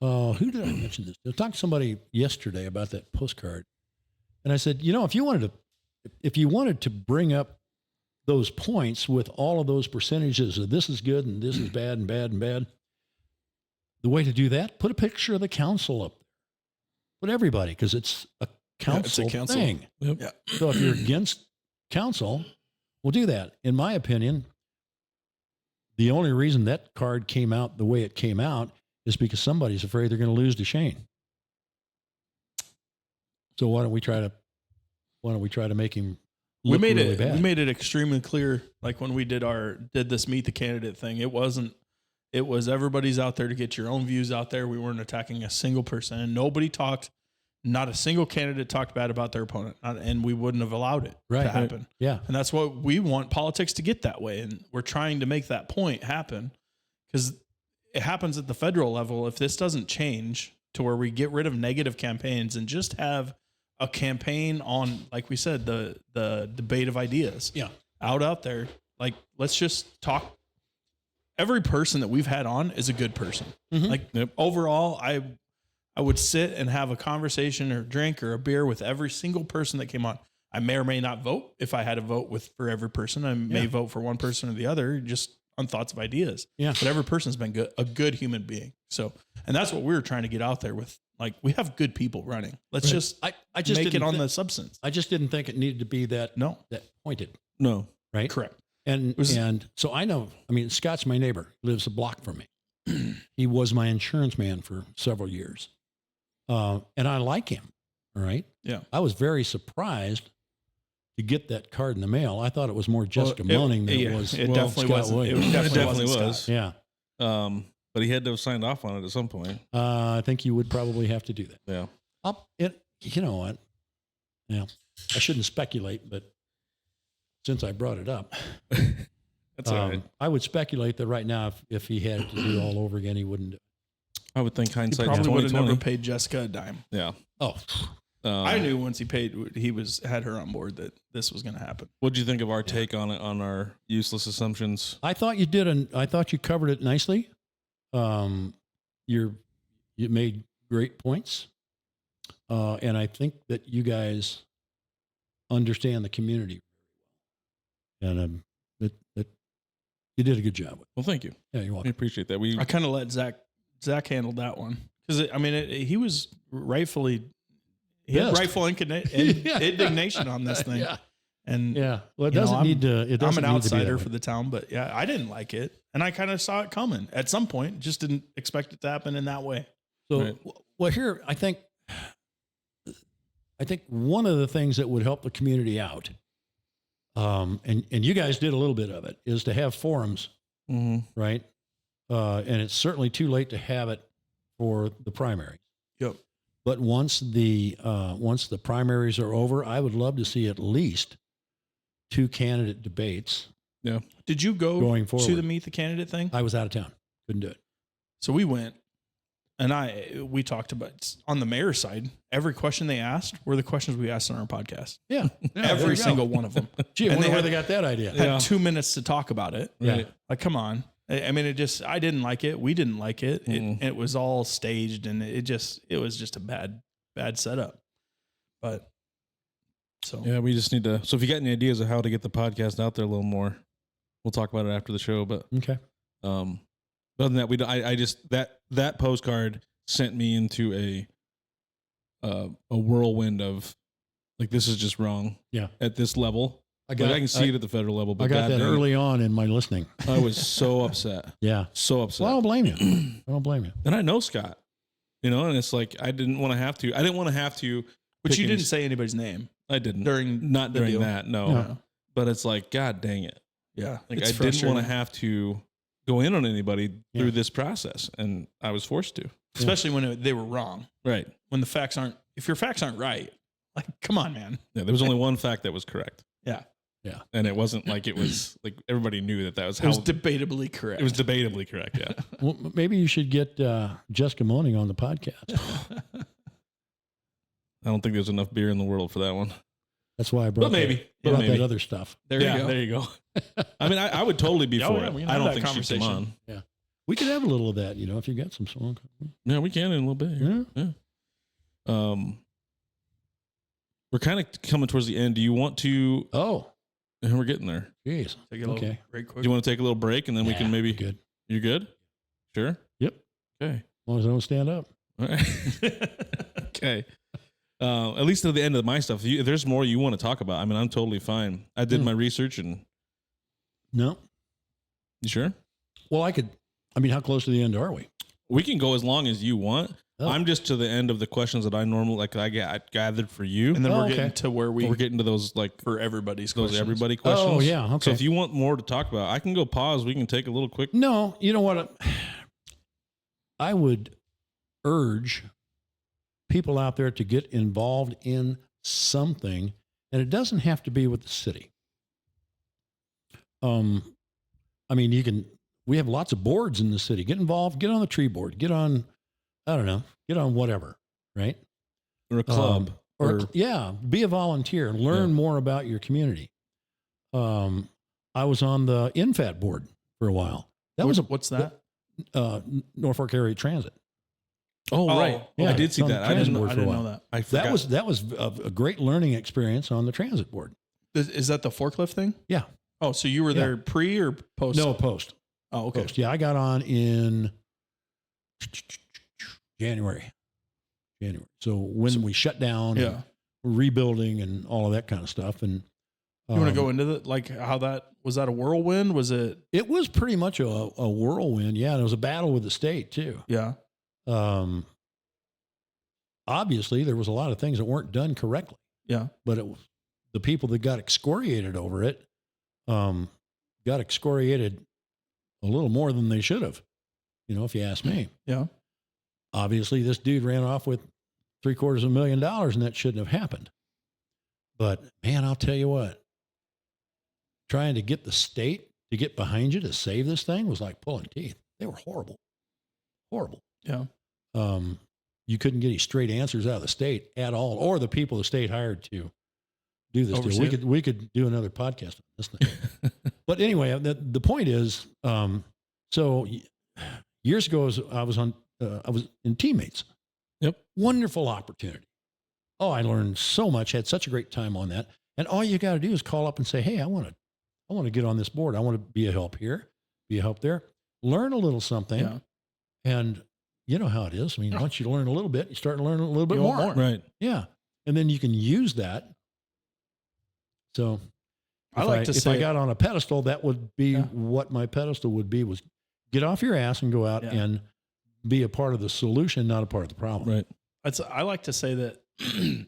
who did I mention this? I was talking to somebody yesterday about that postcard, and I said, if you wanted to bring up those points with all of those percentages of this is good and this is bad and bad and bad, the way to do that, put a picture of the council up there. Put everybody, because it's a council thing. Yep. Yeah. So if you're against council, we'll do that. In my opinion, the only reason that card came out the way it came out is because somebody's afraid they're going to lose to Shane. So why don't we try to make him look really bad? We made it extremely clear. Like when we did this meet the candidate thing, it was everybody's out there to get your own views out there. We weren't attacking a single person, and not a single candidate talked bad about their opponent, and we wouldn't have allowed it to happen. Yeah. And that's what we want politics to get that way. And we're trying to make that point happen because it happens at the federal level. If this doesn't change to where we get rid of negative campaigns and just have a campaign on, like we said, the debate of ideas out there, like, let's just talk. Every person that we've had on is a good person. Mm-hmm. Overall, I would sit and have a conversation or drink or a beer with every single person that came on. I may or may not vote. If I had to vote for every person, I may vote for one person or the other, just on thoughts of ideas. Yeah. But every person's been a good human being. So, and that's what we were trying to get out there with. Like, we have good people running. Let's just make it on the substance. I just didn't think it needed to be that pointed. No. Right? Correct. And so I know, Scott's my neighbor, lives a block from me. He was my insurance man for several years. And I like him. All right. Yeah. I was very surprised to get that card in the mail. I thought it was more Jessica Moaning than it was. It definitely Scott Williams. It definitely definitely was. Yeah. But he had to have signed off on it at some point. I think you would probably have to do that. Yeah. You know what? Yeah. I shouldn't speculate, but since I brought it up, that's all right. I would speculate that right now, if he had to do it all over again, he wouldn't do it. I would think hindsight. He probably would have 2020. never paid Jessica a dime. Yeah. Oh, I knew once he had her on board that this was going to happen. What do you think of our take on it, on our useless assumptions? I thought I thought you covered it nicely. You made great points, and I think that you guys understand the community, and that you did a good job with. Well, thank you. Yeah, you're welcome. I appreciate that. I kind of let Zach handle that one because he was rightfully had rightful indignation on this thing. Yeah. And well, it doesn't need to. I'm an outsider for the town, but I didn't like it, and I kind of saw it coming at some point. Just didn't expect it to happen in that way. So, well, here I think one of the things that would help the community out, and you guys did a little bit of it, is to have forums, right? And it's certainly too late to have it for the primary. Yep. But once the primaries are over, I would love to see at least 2 candidate debates. Yeah. Did you go going forward to the Meet the Candidate thing? I was out of town. Couldn't do it. So we went, and we talked about, on the mayor's side, every question they asked were the questions we asked on our podcast. Yeah. Every single one of them. Gee, I And wonder they where they got that idea. Had 2 minutes to talk about it. Yeah. Like, come on. I mean, I didn't like it. We didn't like it. It was all staged, and it was just a bad setup. But so Yeah, we just need to. So if you got any ideas of how to get the podcast out there a little more, we'll talk about it after the show. But Okay. other than that, I just that postcard sent me into a whirlwind of like, this is just wrong. Yeah. At this level. I got- can see it at the federal level, but I got God that dang it, early on in my listening. I was so upset. Yeah. So upset. Well, I don't blame you. I don't blame you. And I know Scott, and it's like, I didn't want to have to. I didn't want to have to. but pick you any- didn't say anybody's name I didn't. the Not during deal. that. No. No. But it's like, God dang it. Yeah. Like, it's I didn't want to frustrating. have to go in on anybody Yeah. through this process, and I was forced to. Especially when they were wrong. Right. When if your facts aren't right, like, come on, man. Yeah. There was only one fact that was correct, Yeah. Yeah. and it wasn't like it was like everybody knew that was It how was debatably correct. it was debatably correct. Yeah. Well, maybe you should get Jessica Moaning on the podcast. I don't think there's enough beer in the world for that one. That's why I brought, But maybe. that, But brought maybe. that other stuff. There Yeah. you go. There you go. I mean, I would totally be Yeah, for yeah, it. we can I have don't that think she'd come conversation. on. We could have a little of that, if you got some song. Yeah, we can in a little bit. Yeah. We're kind of coming towards the end. Do you want to? Oh, And we're getting there. geez. Take a little Okay. break Do quick. you want to take a little break and then we Yeah, can maybe? good. You're good. Sure. Yep. Okay. As long as I don't stand up. All right. Okay. At least at the end of my stuff, if there's more you want to talk about, I mean, I'm totally fine. I did my research, and No. you sure? Well, how close to the end are we? We can go as long as you want. Oh. I'm just to the end of the questions that I normally I gathered for you. And then Oh, we're okay. getting to where we're getting to those for everybody's those questions. everybody questions. Oh, yeah. Okay. So if you want more to talk about, I can go pause. We can take a little quick. No, you know what? I would urge people out there to get involved in something, and it doesn't have to be with the city. I mean, we have lots of boards in the city. Get involved, get on the tree board, get on whatever, right? Or a club. Be a volunteer, learn more about your community. I was on the INFAT board for a while. What's that? Norfolk Area Transit. Oh, right. yeah, I did see on the that. I transit didn't, board I for a didn't while. know that. I forgot. That was a great learning experience on the transit board. Is that the forklift thing? Yeah. Oh, so you were there pre or post? No, post. Oh, okay. Post. Yeah, I got on in January. So when we shut down, Yeah. and rebuilding and all of that kind of stuff. And You want to go into how that was that a whirlwind? Was it? It was pretty much a whirlwind. Yeah, and it was a battle with the state too. Yeah. Obviously, there was a lot of things that weren't done correctly. Yeah. But it was the people that got excoriated over it got excoriated a little more than they should have, if you ask me. Yeah. Obviously, this dude ran off with $750,000, and that shouldn't have happened. But man, I'll tell you what, trying to get the state to get behind you to save this thing was like pulling teeth. They were horrible. Yeah. You couldn't get any straight answers out of the state at all, or the people the state hired to do this deal. Oversee it. We could do another podcast on this thing. But anyway, the point is, so years ago, I was in Teammates. Yep. Wonderful opportunity. Oh, I learned so much. Had such a great time on that. And all you got to do is call up and say, "Hey, I want to get on this board. I want to be a help here, be a help there. Learn a little something." Yeah. And you know how it is. I mean, once you learn a little bit, you start to learn a little bit You more. want more. Right. Yeah. And then you can use that. So if I got on a pedestal, that would be what my pedestal would be, was get off your ass and go out and be a part of the solution, not a part of the problem. Right. I like to say that you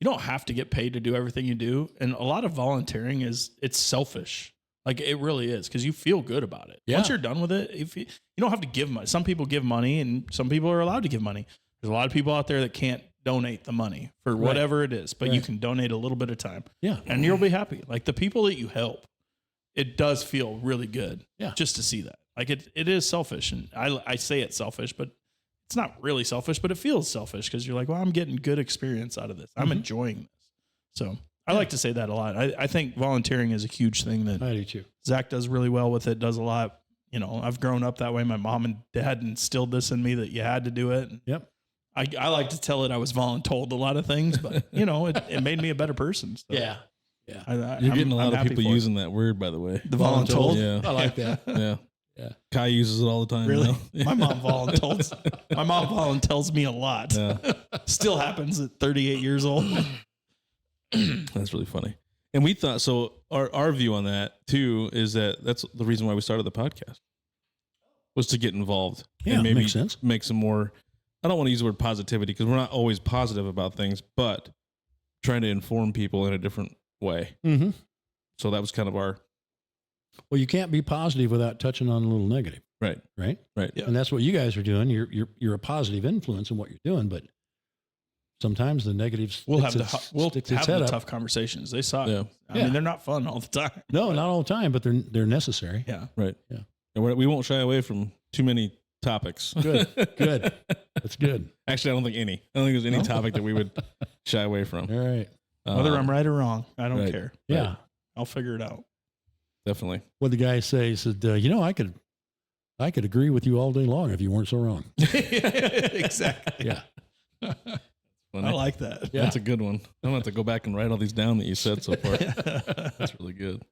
don't have to get paid to do everything you do. And a lot of volunteering it's selfish. Like it really is, because you feel good about it. Yeah. Once you're done with it, if you don't have to give money. Some people give money and some people are allowed to give money. There's a lot of people out there that can't donate the money for whatever it is, but you can donate a little bit of time. Yeah. And you'll be happy. Like the people that you help, it does feel really good. Yeah. Just to see that. Like it is selfish, and I say it's selfish, but it's not really selfish, but it feels selfish because you're like, well, I'm getting good experience out of this. I'm enjoying this. So I like to say that a lot. I think volunteering is a huge thing that I do too. Zach does really well with it, does a lot. You know, I've grown up that way. My mom and dad instilled this in me that you had to do it. Yep. I like to tell it I was voluntold a lot of things, but you know, it made me a better person. So Yeah. You're getting a lot of people using that word, by the way. The voluntold. Yeah. I like that. Yeah. Yeah. Kai uses it all the time. Really? You know? My mom voluntells. My mom voluntells me a lot. Yeah. Still happens at 38 years old. That's really funny. And we thought, so our view on that too is that that's the reason why we started the podcast, was to get involved. Yeah, and maybe makes sense. make some more, I don't want to use the word positivity because we're not always positive about things, but trying to inform people in a different way. Mm-hmm. So that was kind of our, Well, you can't be positive without touching on a little negative, right. right? Right. Yeah. And that's what you guys are doing. You're a positive influence in what you're doing, but sometimes the negatives We'll have sticks its the head up. tough conversations. They suck. Yeah. I mean, they're not fun all the time. No, not all the time, but they're necessary. Yeah. Right. Yeah. And we won't shy away from too many topics. Good. That's good. Actually, I don't think any. I don't think there's any No? topic that we would shy away from. All right. Whether I'm right or wrong, I don't right. care. Yeah. Right. I'll figure it out. Definitely. What the guy say, he said, I could agree with you all day long if you weren't so wrong. Exactly. Yeah. Funny. I like that. Yeah. That's a good one. I'm gonna have to go back and write all these down that you said so far. That's really good.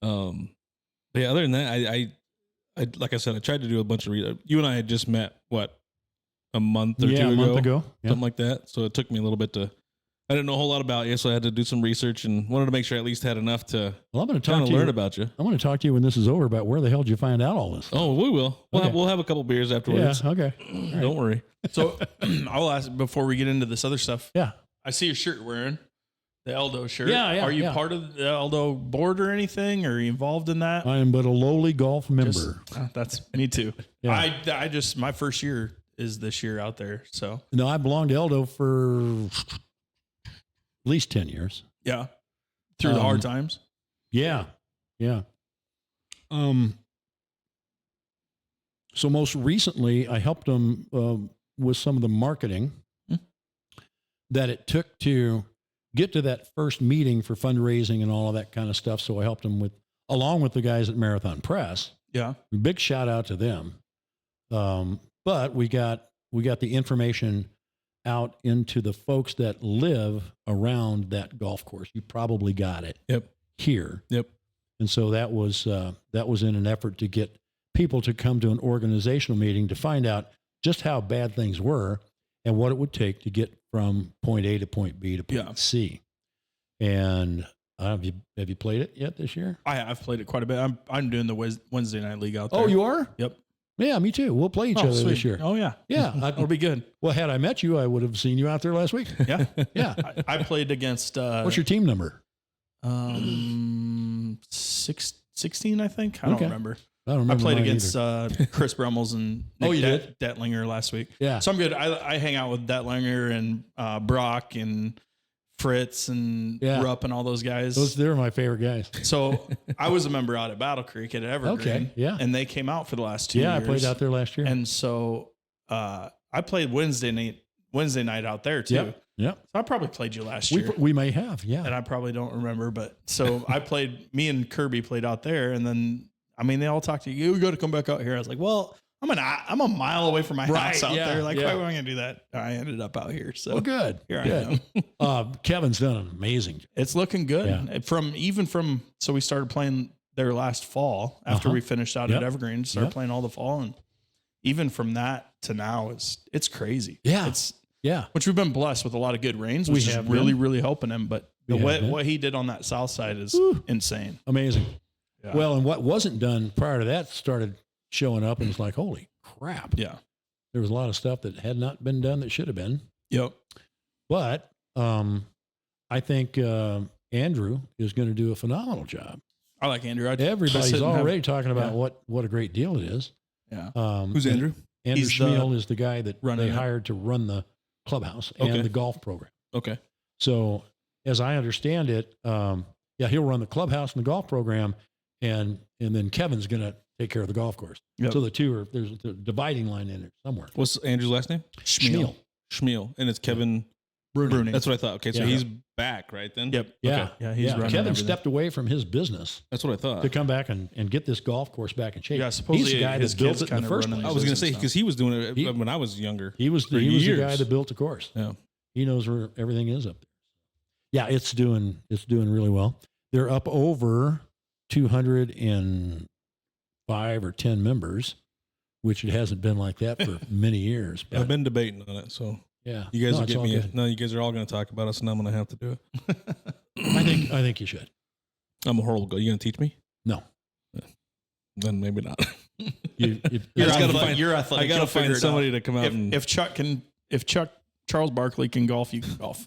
But yeah, other than that, I like I said, I tried to do a bunch of you and I had just met a month or two a month ago. Yeah. something like that. So it took me a little bit I didn't know a whole lot about you, so I had to do some research and wanted to make sure I at least had enough to Well, I'm going to kind talk of to learn you. about you. I want to talk to you when this is over about where the hell did you find out all this? Oh, we will. We'll have a couple beers afterwards. Yeah. Okay. Don't worry. So I'll ask before we get into this other stuff. Yeah. I see your shirt you're wearing, the Eldo shirt. Yeah, Are you part of the Eldo board or anything? Are you involved in that? I am but a lowly golf member. That's me too. Yeah. I just my first year is this year out there. So No, I belonged to Eldo for at least 10 years. yeah, through the hard times. Yeah. Yeah. So most recently, I helped them with some of the marketing that it took to get to that first meeting for fundraising and all of that kind of stuff. So I helped them along with the guys at Marathon Press. Yeah. Big shout out to them. But we got the information out into the folks that live around that golf course. You probably got it. Yep. Here. Yep. And so that was in an effort to get people to come to an organizational meeting to find out just how bad things were and what it would take to get from point A to point B to point C. And have you played it yet this year? I've played it quite a bit. I'm doing the Wednesday night league out there. Oh, you are? Yep. Yeah, me too. We'll play each other sweet. this year. Oh yeah. Yeah. It'll be good. Well, had I met you, I would have seen you out there last week. Yeah. Yeah. I played against What's your team number? 16, I think. I don't remember. I don't remember. I played mine against either. Chris Brummels and Nick you did? Detlinger last week. Yeah. So I'm good. I hang out with Detlinger and Brock and Fritz and Rupp and all those guys. They're my favorite guys. So I was a member out at Battle Creek at Evergreen. Okay, yeah. And they came out for the last 2 years. Yeah, I played out there last year. And so I played Wednesday night out there too. Yep. So I probably played you last year. We may have, yeah. And I probably don't remember, but so me and Kirby played out there, and then they all talked to you. You got to come back out here. I was like, well, I'm a mile away from my house out there. Like, why am I going to do that? I ended up out here. So good. Here good. I am. Kevin's done an amazing job. It's looking good. So we started playing there last fall after we finished out at Evergreen. Started playing all the fall, and even from that to now, it's crazy. Yeah. Which we've been blessed with a lot of good rains, which is really, really helping him. But what he did on that south side is insane. Amazing. Yeah. Well, and what wasn't done prior to that started showing up, and it's like, holy crap. Yeah. There was a lot of stuff that had not been done that should have been. Yep. But I think Andrew is going to do a phenomenal job. I like Andrew. Everybody's already talking about what a great deal it is. Yeah. Who's Andrew? Andrew Schmiel is the guy that they hired to run the clubhouse and the golf program. Okay. So as I understand it, he'll run the clubhouse and the golf program, and then Kevin's going to take care of the golf course. Yep. So there's a dividing line in there somewhere. What's Andrew's last name? Schmiel. Schmiel. And it's Kevin Bruning. That's what I thought. Okay, so Yeah. he's back, right then? Yep. Yeah. Okay. Yeah, he's running Kevin everything. stepped away from his business That's what I thought. to come back and get this golf course back in shape. Yeah, He's supposedly the guy his that built kid's it in the kinda first running place. I was going to say, business because he was doing it He- when I was younger. He was the years. guy that built the course. Yeah. He knows where everything is up there. Yeah, it's doing really well. They're up over 205 or 10 members, which it hasn't been like that for many years. I've But been debating on it, so yeah, you guys No, will it's get all me. good. No, you guys are all going to talk about us, and I'm going to have to do it. I think you should. I'm a horrible guy. You going to teach me? No, Then maybe not. you, You're I gotta athletic. find- You're I athletic. got to You'll figure find it somebody out. to come out and. If Chuck Charles Barkley can golf, you can golf.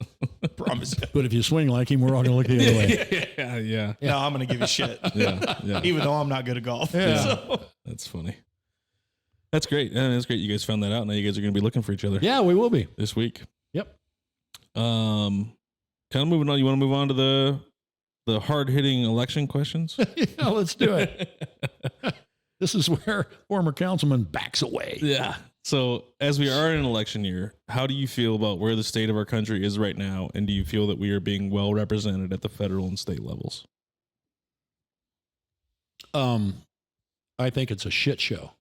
Promise you. but if you swing like him, we're all going to look the other way. yeah. No, I'm going to give you shit. Yeah. Even though I'm not good at golf. Yeah. So, That's funny. That's great. Yeah, that's great. You guys found that out. Now you guys are going to be looking for each other Yeah, we will be. this week. Yep. Kind of moving on. You want to move on to the hard hitting election questions? Yeah, let's do it. This is where former councilman backs away. Yeah. So as we are in an election year, how do you feel about where the state of our country is right now? And do you feel that we are being well represented at the federal and state levels? I think it's a shit show.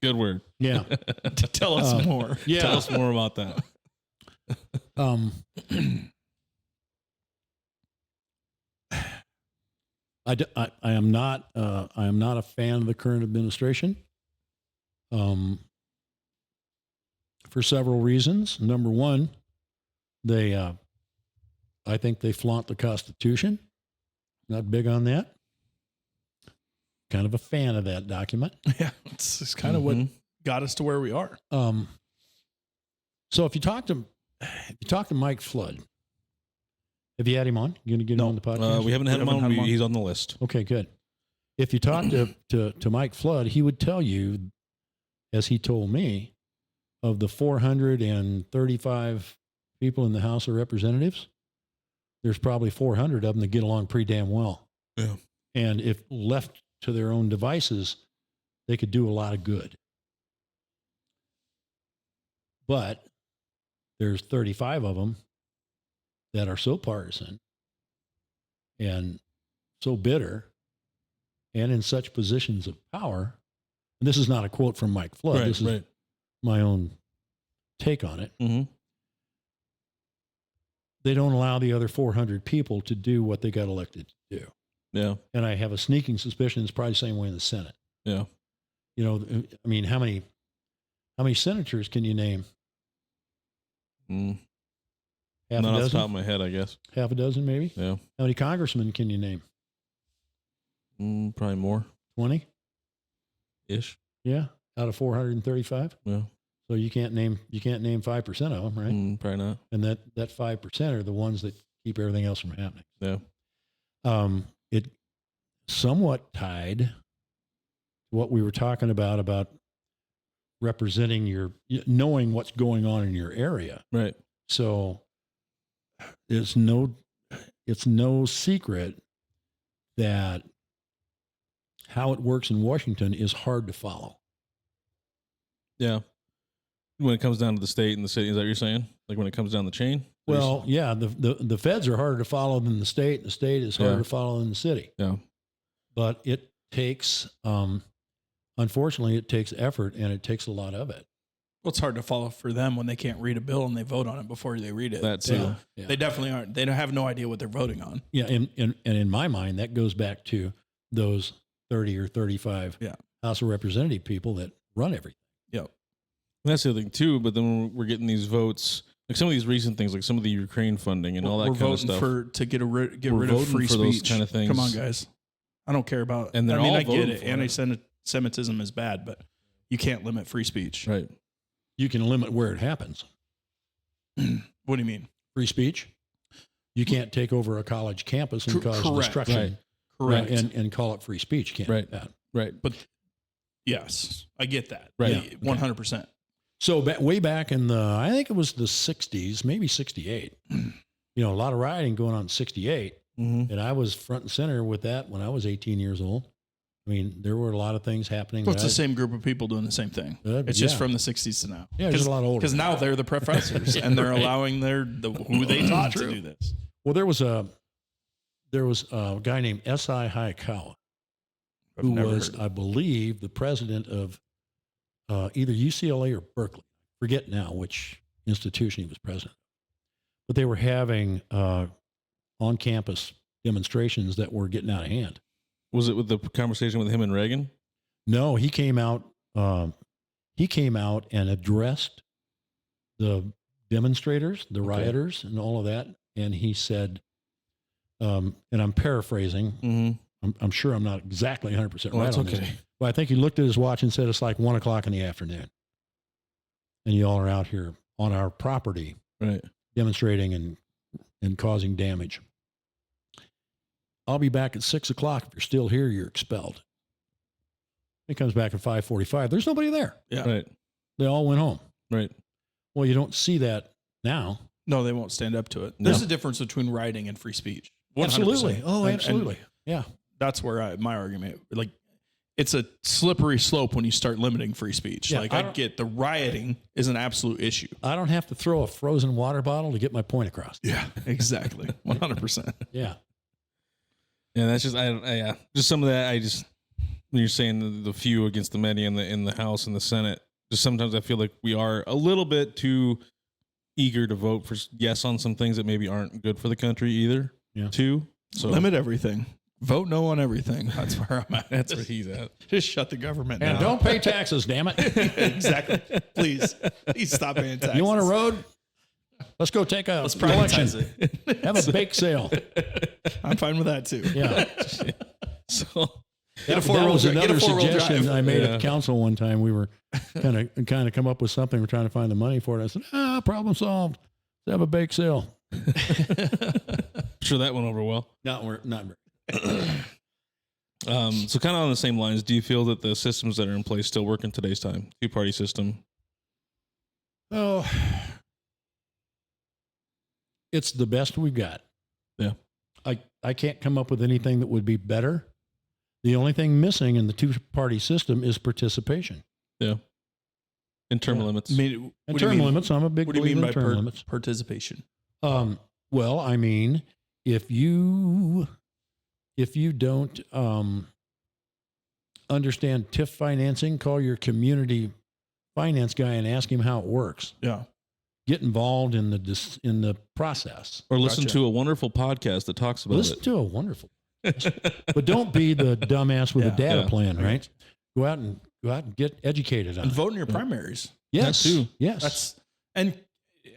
Good word. Yeah. tell us more. Yeah. Tell us more about that. I am not a fan of the current administration. For several reasons. Number one, I think they flaunt the Constitution. Not big on that. Kind of a fan of that document. Yeah, it's kind of what got us to where we are. So if you talk to Mike Flood, have you had him on? You going to get him on the podcast? We haven't had him on. He's on the list. Okay, good. If you talk to Mike Flood, he would tell you, as he told me, of the 435 people in the House of Representatives, there's probably 400 of them that get along pretty damn well. Yeah. And if left to their own devices, they could do a lot of good. But there's 35 of them that are so partisan and so bitter and in such positions of power. And this is not a quote from Mike Flood. Right, this is my own take on it. Mm-hmm. They don't allow the other 400 people to do what they got elected to do. Yeah. And I have a sneaking suspicion it's probably the same way in the Senate. Yeah. You know, I mean, how many senators can you name? Half Not a off the dozen? top of my head, I guess. Half a dozen, maybe? Yeah. How many congressmen can you name? Probably more 20? ish. Yeah. Out of 435? Yeah. So you can't name 5% of them, right? Probably not. And that 5% are the ones that keep everything else from happening. Yeah. It somewhat tied to what we were talking about representing knowing what's going on in your area. Right. So it's no secret that how it works in Washington is hard to follow. Yeah. When it comes down to the state and the city, is that what you're saying? Like when it comes down the chain? Well, yeah, the feds are harder to follow than the state. The state is harder to follow than the city. Yeah. But it takes, unfortunately, it takes effort and it takes a lot of it. Well, it's hard to follow for them when they can't read a bill and they vote on it before they read it. That's Yeah. They definitely aren't. They don't have no idea what they're voting on. Yeah, and in my mind, that goes back to those 30 or 35 House of Representative people that run everything. Yep. That's the other thing too. But then we're getting these votes, like some of these recent things, like some of the Ukraine funding and all that We're kind of voting stuff. to get rid We're of free voting for those speech. kind of things. Come on, guys. I don't care about. And they're I mean, all I get voting it. for it. Anti-Semitism is bad, but you can't limit free speech. Right. You can limit where it happens. What do you mean? Free speech. You can't take over a college campus and cause Correct. destruction. Correct. And call it free speech. You can't Right. do that. Right. But yes, I get that. Right. 100%. So way back in I think it was the 60s, maybe 68, a lot of rioting going on in 68. And I was front and center with that when I was 18 years old. I mean, there were a lot of things happening. Well, it's the same group of people doing the same thing. It's just from the 60s to now. Yeah, just a lot older. Because now they're the professors and they're allowing who they taught to do this. Well, there was a guy named S.I. Hayakawa, who was, I believe, the president of either UCLA or Berkeley. Forget now which institution he was president. But they were having on-campus demonstrations that were getting out of hand. Was it with the conversation with him and Reagan? No, he came out. He came out and addressed the demonstrators, the rioters, and all of that. And he said, and I'm paraphrasing. I'm sure I'm not exactly 100% right on this. But I think he looked at his watch and said, it's like 1 o'clock in the afternoon. And you all are out here on our property, demonstrating and causing damage. I'll be back at 6 o'clock. If you're still here, you're expelled. He comes back at 5:45. There's nobody there. Yeah. Right. They all went home. Right. Well, you don't see that now. No, they won't stand up to it. There's a difference between rioting and free speech. 100%. Absolutely. Oh, absolutely. Yeah. That's where my argument, like, it's a slippery slope when you start limiting free speech. Yeah, like, I get the rioting is an absolute issue. I don't have to throw a frozen water bottle to get my point across. Yeah, exactly. 100%. Yeah. Yeah, that's just just some of that. When you're saying the few against the many in the House and the Senate, just sometimes I feel like we are a little bit too eager to vote for yes on some things that maybe aren't good for the country either. Yeah. Too. So limit everything. Vote no on everything. That's where I'm at. That's where he's at. Just shut the government down. And don't pay taxes, damn it. Exactly. Please stop paying taxes. You want a road? Let's go take a Let's privatize it. Have a bake sale. I'm fine with that too. Yeah. So that was another suggestion I made at council one time. We were kind of come up with something. We're trying to find the money for it. I said, problem solved. Let's have a bake sale. Sure, that went over well. Not so kind of on the same lines, do you feel that the systems that are in place still work in today's time? Two-party system? Oh, it's the best we've got. Yeah. I can't come up with anything that would be better. The only thing missing in the two-party system is participation. Yeah. In term limits. In term limits, I'm a big believer in term limits. Participation? Well, I mean, if you don't understand TIF financing, call your community finance guy and ask him how it works. Yeah. Get involved in the process. Or listen to a wonderful podcast that talks about Listen to a wonderful but don't be the dumbass with a data plan, right? Go out and get educated on and it. vote in your primaries. Yes. That too. Yes. And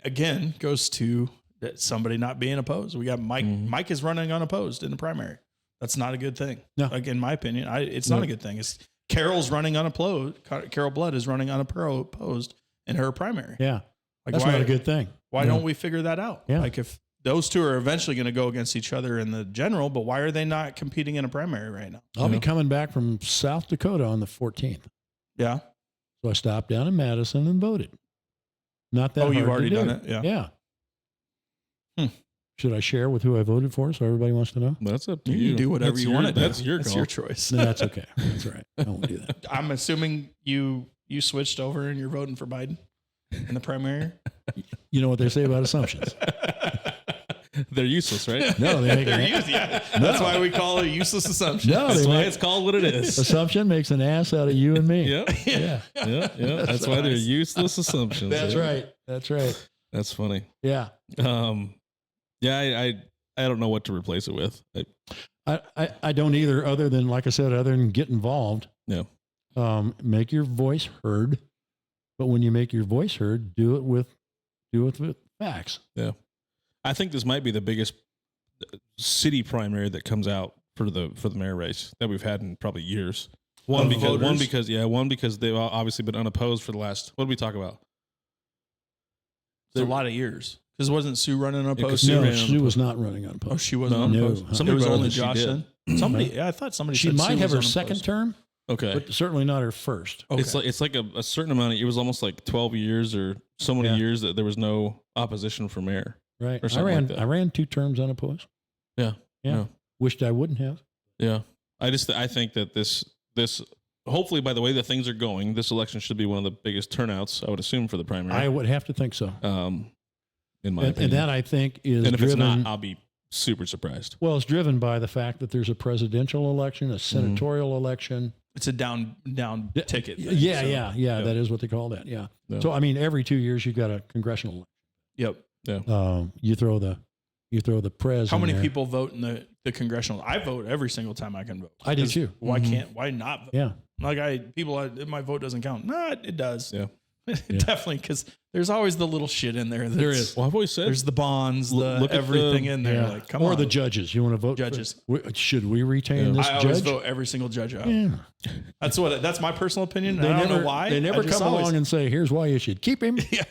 again, goes to somebody not being opposed. We got Mike. Mike is running unopposed in the primary. That's not a good thing. No. Like, in my opinion, it's not a good thing. It's Carol's running unopposed. Carol Blood is running unopposed in her primary. Yeah. Like, that's not a good thing. Why don't we figure that out? Yeah. Like, if those two are eventually going to go against each other in the general, but why are they not competing in a primary right now? I'll be coming back from South Dakota on the 14th. Yeah. So I stopped down in Madison and voted. Not that hard you've already to do. done it? Yeah. Yeah. Should I share with who I voted for so everybody wants to know? That's up to you. You Do whatever you want to do. That's your That's call. your choice. No, that's okay. That's all right. I won't do that. I'm assuming you switched over and you're voting for Biden in the primary. You know what they say about assumptions. They're useless, right? No, they make That's why we call it a useless assumption. No, That's why it's called what it is. Assumption makes an ass out of you and me. Yep. Yeah. Yeah. That's why they're useless assumptions. That's right. That's right. That's funny. Yeah. Yeah, I don't know what to replace it with. I don't either, other than, like I said, other than get involved. Yeah. Make your voice heard. But when you make your voice heard, do it with facts. Yeah. I think this might be the biggest city primary that comes out for the mayor race that we've had in probably years. One because they've obviously been unopposed for the last, what did we talk about? It's a lot of years. Because wasn't Sue running unopposed? No, Sue was not running unopposed. Oh, she wasn't unopposed. No. Somebody was brought up only that she Josh did. then? Somebody, yeah, I thought somebody She said might Sue have her was second unopposed. term. Okay. But certainly not her first. Okay. It's like a certain amount of, it was almost like 12 years or so many years that there was no opposition for mayor. Right. Or something like that. I ran 2 terms unopposed. Yeah. Yeah. Wished I wouldn't have. Yeah. I think that this hopefully, by the way that things are going, this election should be one of the biggest turnouts, I would assume, for the primary. I would have to think so. In my opinion. And that, I think, is and if driven, it's not, I'll be super surprised. Well, it's driven by the fact that there's a presidential election, a senatorial election. It's a down ticket. Thing, Yeah. That is what they call that. Yeah. So, I mean, every 2 years you've got a congressional election. Yep. Yeah. You throw the pres. How in many there. people vote in the congressional? I vote every single time I can vote. I do too. Why not vote? Yeah. My vote doesn't count. No, it does. Yeah. Definitely, because there's always the little shit in there. There is. Well, I've always said There's the bonds, Look at everything in there. Yeah. Like, come or on. the judges. You want to vote Judges. Should we retain this I judge? always vote every single judge out. Yeah. That's my personal opinion. They I don't never, know why. They never come along and say, here's why you should keep him. Yeah.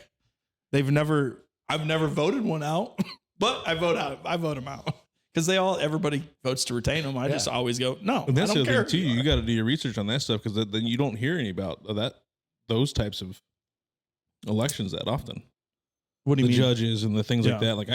I've never voted one out, but I vote them out. Because everybody votes to retain them. I just always go, no, and that's I don't the care. other thing too. You got to do your research on that stuff, because then you don't hear any about those types of elections that often. What do you the mean? Judges and the things like that. Like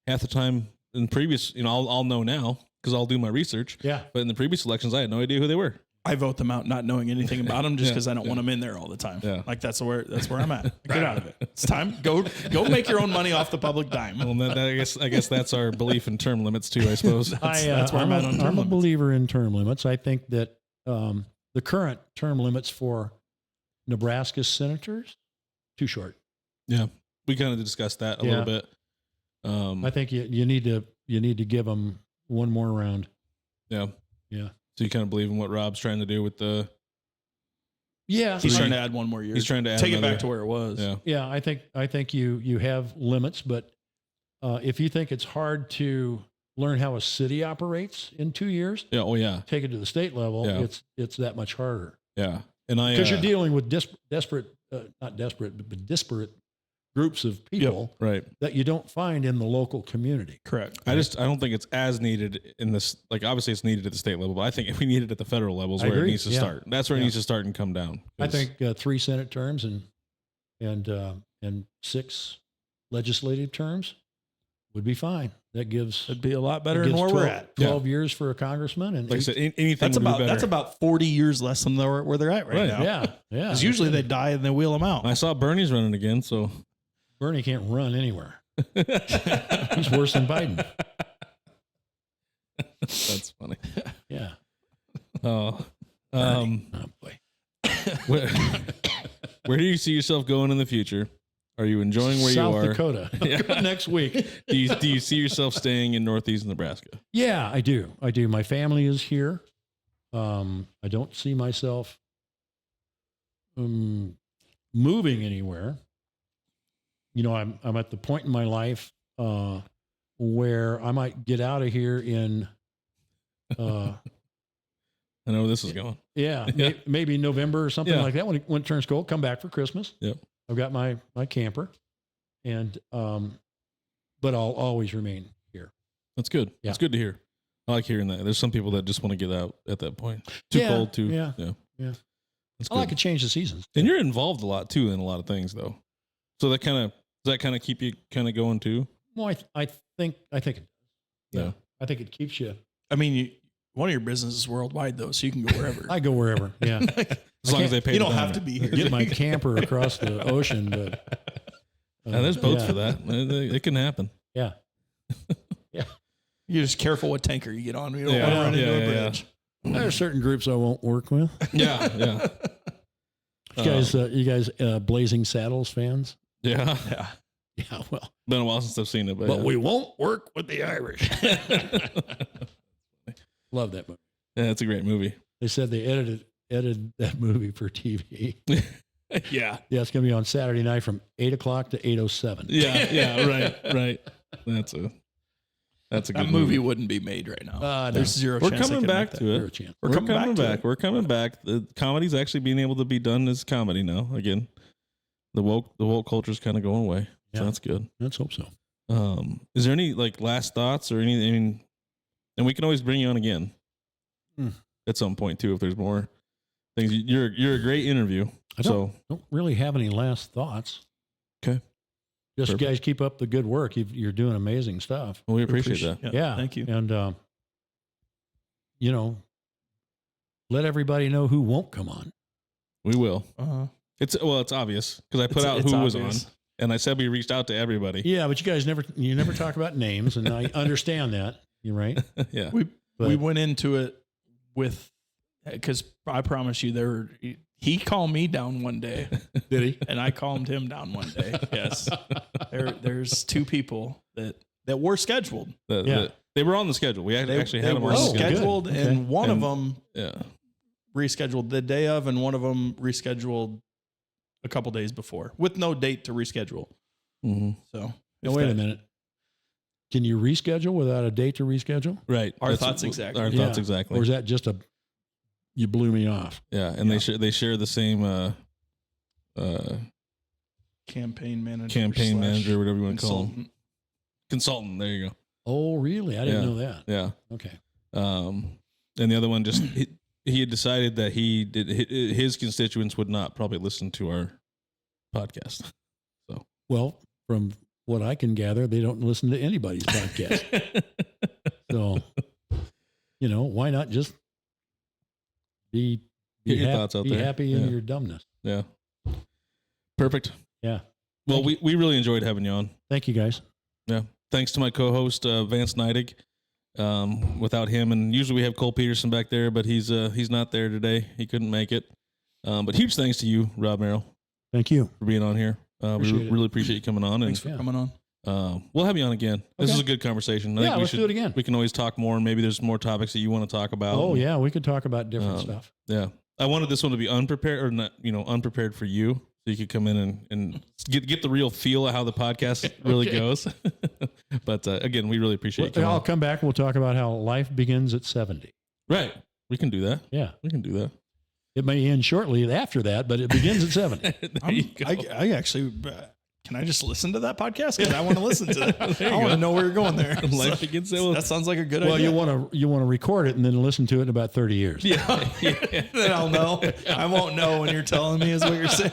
half the time in previous, I'll know now because I'll do my research. Yeah. But in the previous elections, I had no idea who they were. I vote them out not knowing anything about them just because I don't want them in there all the time. Yeah. Like that's where I'm at. Get out of it. It's time. Go make your own money off the public dime. Well, I guess that's our belief in term limits too, I suppose. That's where I'm at on term I'm a limits. believer in term limits. I think that the current term limits for Nebraska senators, too short. Yeah. We kind of discussed that a little bit. I think you need to give them one more round. Yeah. Yeah. So you kind of believe in what Rob's trying to do with the... Yeah. He's trying to add one more year. He's trying to take it back to where it was. Yeah. Yeah. I think you have limits, but if you think it's hard to learn how a city operates in 2 years, Yeah. Oh, yeah. take it to the state level, Yeah. it's that much harder. Yeah. And Because you're dealing with disparate groups of people right. that you don't find in the local community. Correct. I don't think it's as needed in this. Like, obviously it's needed at the state level, but I think if we need it at the federal level is I where agree. it needs to start. That's where it needs to start and come down. I think 3 Senate terms and 6 legislative terms would be fine. That gives It'd be a lot better gives than where 12, we're at. 12 years for a congressman, and like I said, anything That's would be about better. that's about 40 years less than where they're at right now. yeah. Because usually they die and they wheel them out. I saw Bernie's running again, so Bernie can't run anywhere. He's worse than Biden. that's funny. Yeah. Oh, Oh boy. where do you see yourself going in the future? Are you enjoying where South you are? Dakota. Next week. Do you see yourself staying in Northeast Nebraska? Yeah, I do. My family is here. I don't see myself moving anywhere. I'm at the point in my life where I might get out of here in I know where this is going. maybe November or something Yeah. like that when it turns cold. Come back for Christmas. Yep. I've got my camper, and but I'll always remain here. That's good. Yeah. It's good to hear. I like hearing that. There's some people that just want to get out at that point. Too cold, too. Yeah. That's I like to good. change the seasons. And you're involved a lot too in a lot of things, though. So does that kind of keep you kind of going too? Well, I think it. Yeah. I think it keeps you. I mean, one of your businesses is worldwide though, so you can go wherever. I go wherever. Yeah. As long as they pay. You the don't have dime. to be here. Get my camper across the ocean, but Yeah, there's boats yeah. for that. It can happen. Yeah. You're just careful what tanker you get on. You don't Yeah. want to run into a Yeah. bridge. There are certain groups I won't work with. Yeah. You guys, Blazing Saddles fans? Yeah. Yeah. Yeah, well, Been a while since I've seen it, but but yeah. we won't work with the Irish. Love that movie. Yeah, it's a great movie. They said they edited that movie for TV. Yeah. Yeah, it's going to be on Saturday night from 8 o'clock to 8:07. Yeah. Right. That's a good That movie wouldn't be made right now. No. There's zero We're chance they coming could back make that. to Zero it. chance. We're coming back. We're coming back. The comedy's actually being able to be done as comedy now. Again, the woke culture's kind of going away. So Yeah. that's good. Let's hope so. Is there any like last thoughts or anything? I mean, and we can always bring you on again at some point too if there's more things. You're a great interview. I don't really have any last thoughts. Okay. Just Perfect. you guys keep up the good work. You're doing amazing stuff. Well, we appreciate that. Yeah. Thank you. And let everybody know who won't come on. We will. Uh-huh. It's obvious because I put out who was on, and I said we reached out to everybody. Yeah, but you guys never talk about names, and I understand that. You're right. Yeah, we went into it with, because I promise you, he calmed me down one day. Did he? And I calmed him down one day. Yes, there's two people that were scheduled. They were on the schedule. We actually had them were scheduled, and one of them rescheduled the day of, and one of them rescheduled a couple days before with no date to reschedule. Mm-hmm. So wait a minute. Can you reschedule without a date to reschedule? Right. Our thoughts exactly. Or is that just you blew me off? Yeah, and they share the same campaign manager, whatever you want to call him. Consultant. There you go. Oh, really? I didn't know that. Yeah. Okay. And the other one just he had decided that his constituents would not probably listen to our podcast. So, well, from what I can gather, they don't listen to anybody's podcast. So, why not just be happy in your dumbness? Yeah. Perfect. Yeah. Well, we really enjoyed having you on. Thank you, guys. Yeah. Thanks to my co-host, Vance Neidig. Without him, and usually we have Cole Peterson back there, but he's not there today. He couldn't make it. But huge thanks to you, Rob Merrill. Thank you for being on here. We really appreciate you coming on. Thanks for coming on. We'll have you on again. This is a good conversation. I think let's do it again. We can always talk more, and maybe there's more topics that you want to talk about. Oh, yeah, we could talk about different stuff. Yeah. I wanted this one to be unprepared, or not, unprepared for you, so you could come in and get the real feel of how the podcast really goes. But again, we really appreciate it. I'll come back and we'll talk about how life begins at 70. Right. We can do that. Yeah. We can do that. It may end shortly after that, but it begins at 70. I actually... Can I just listen to that podcast? Because I want to listen to it. I want to know where you're going there. Life begins. That sounds like a good idea. Well, you want to record it and then listen to it in about 30 years. Yeah. Then I'll know. I won't know when you're telling me is what you're saying.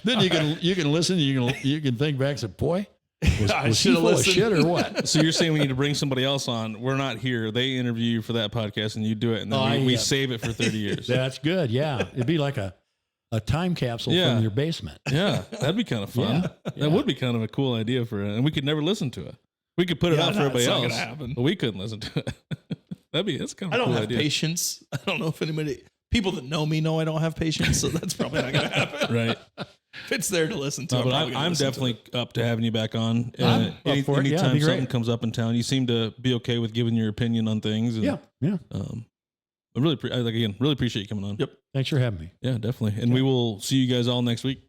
Then you can listen. You can think back and say, boy, was he full of shit or what? So you're saying we need to bring somebody else on. We're not here. They interview you for that podcast and you do it. And then we save it for 30 years. That's good. Yeah. It'd be like a time capsule from your basement. Yeah, that'd be kind of fun. Yeah. That would be kind of a cool idea for it. And we could never listen to it. We could put it out for everybody else, but we couldn't listen to it. That's kind of a cool idea. I don't have patience. I don't know if people that know me know I don't have patience, so that's probably not going to happen. Right. If it's there to listen to, but I'm definitely up to having you back on. Anytime something comes up in town, you seem to be okay with giving your opinion on things. And, yeah. I really appreciate you coming on. Yep. Thanks for having me. Yeah, definitely. And we will see you guys all next week.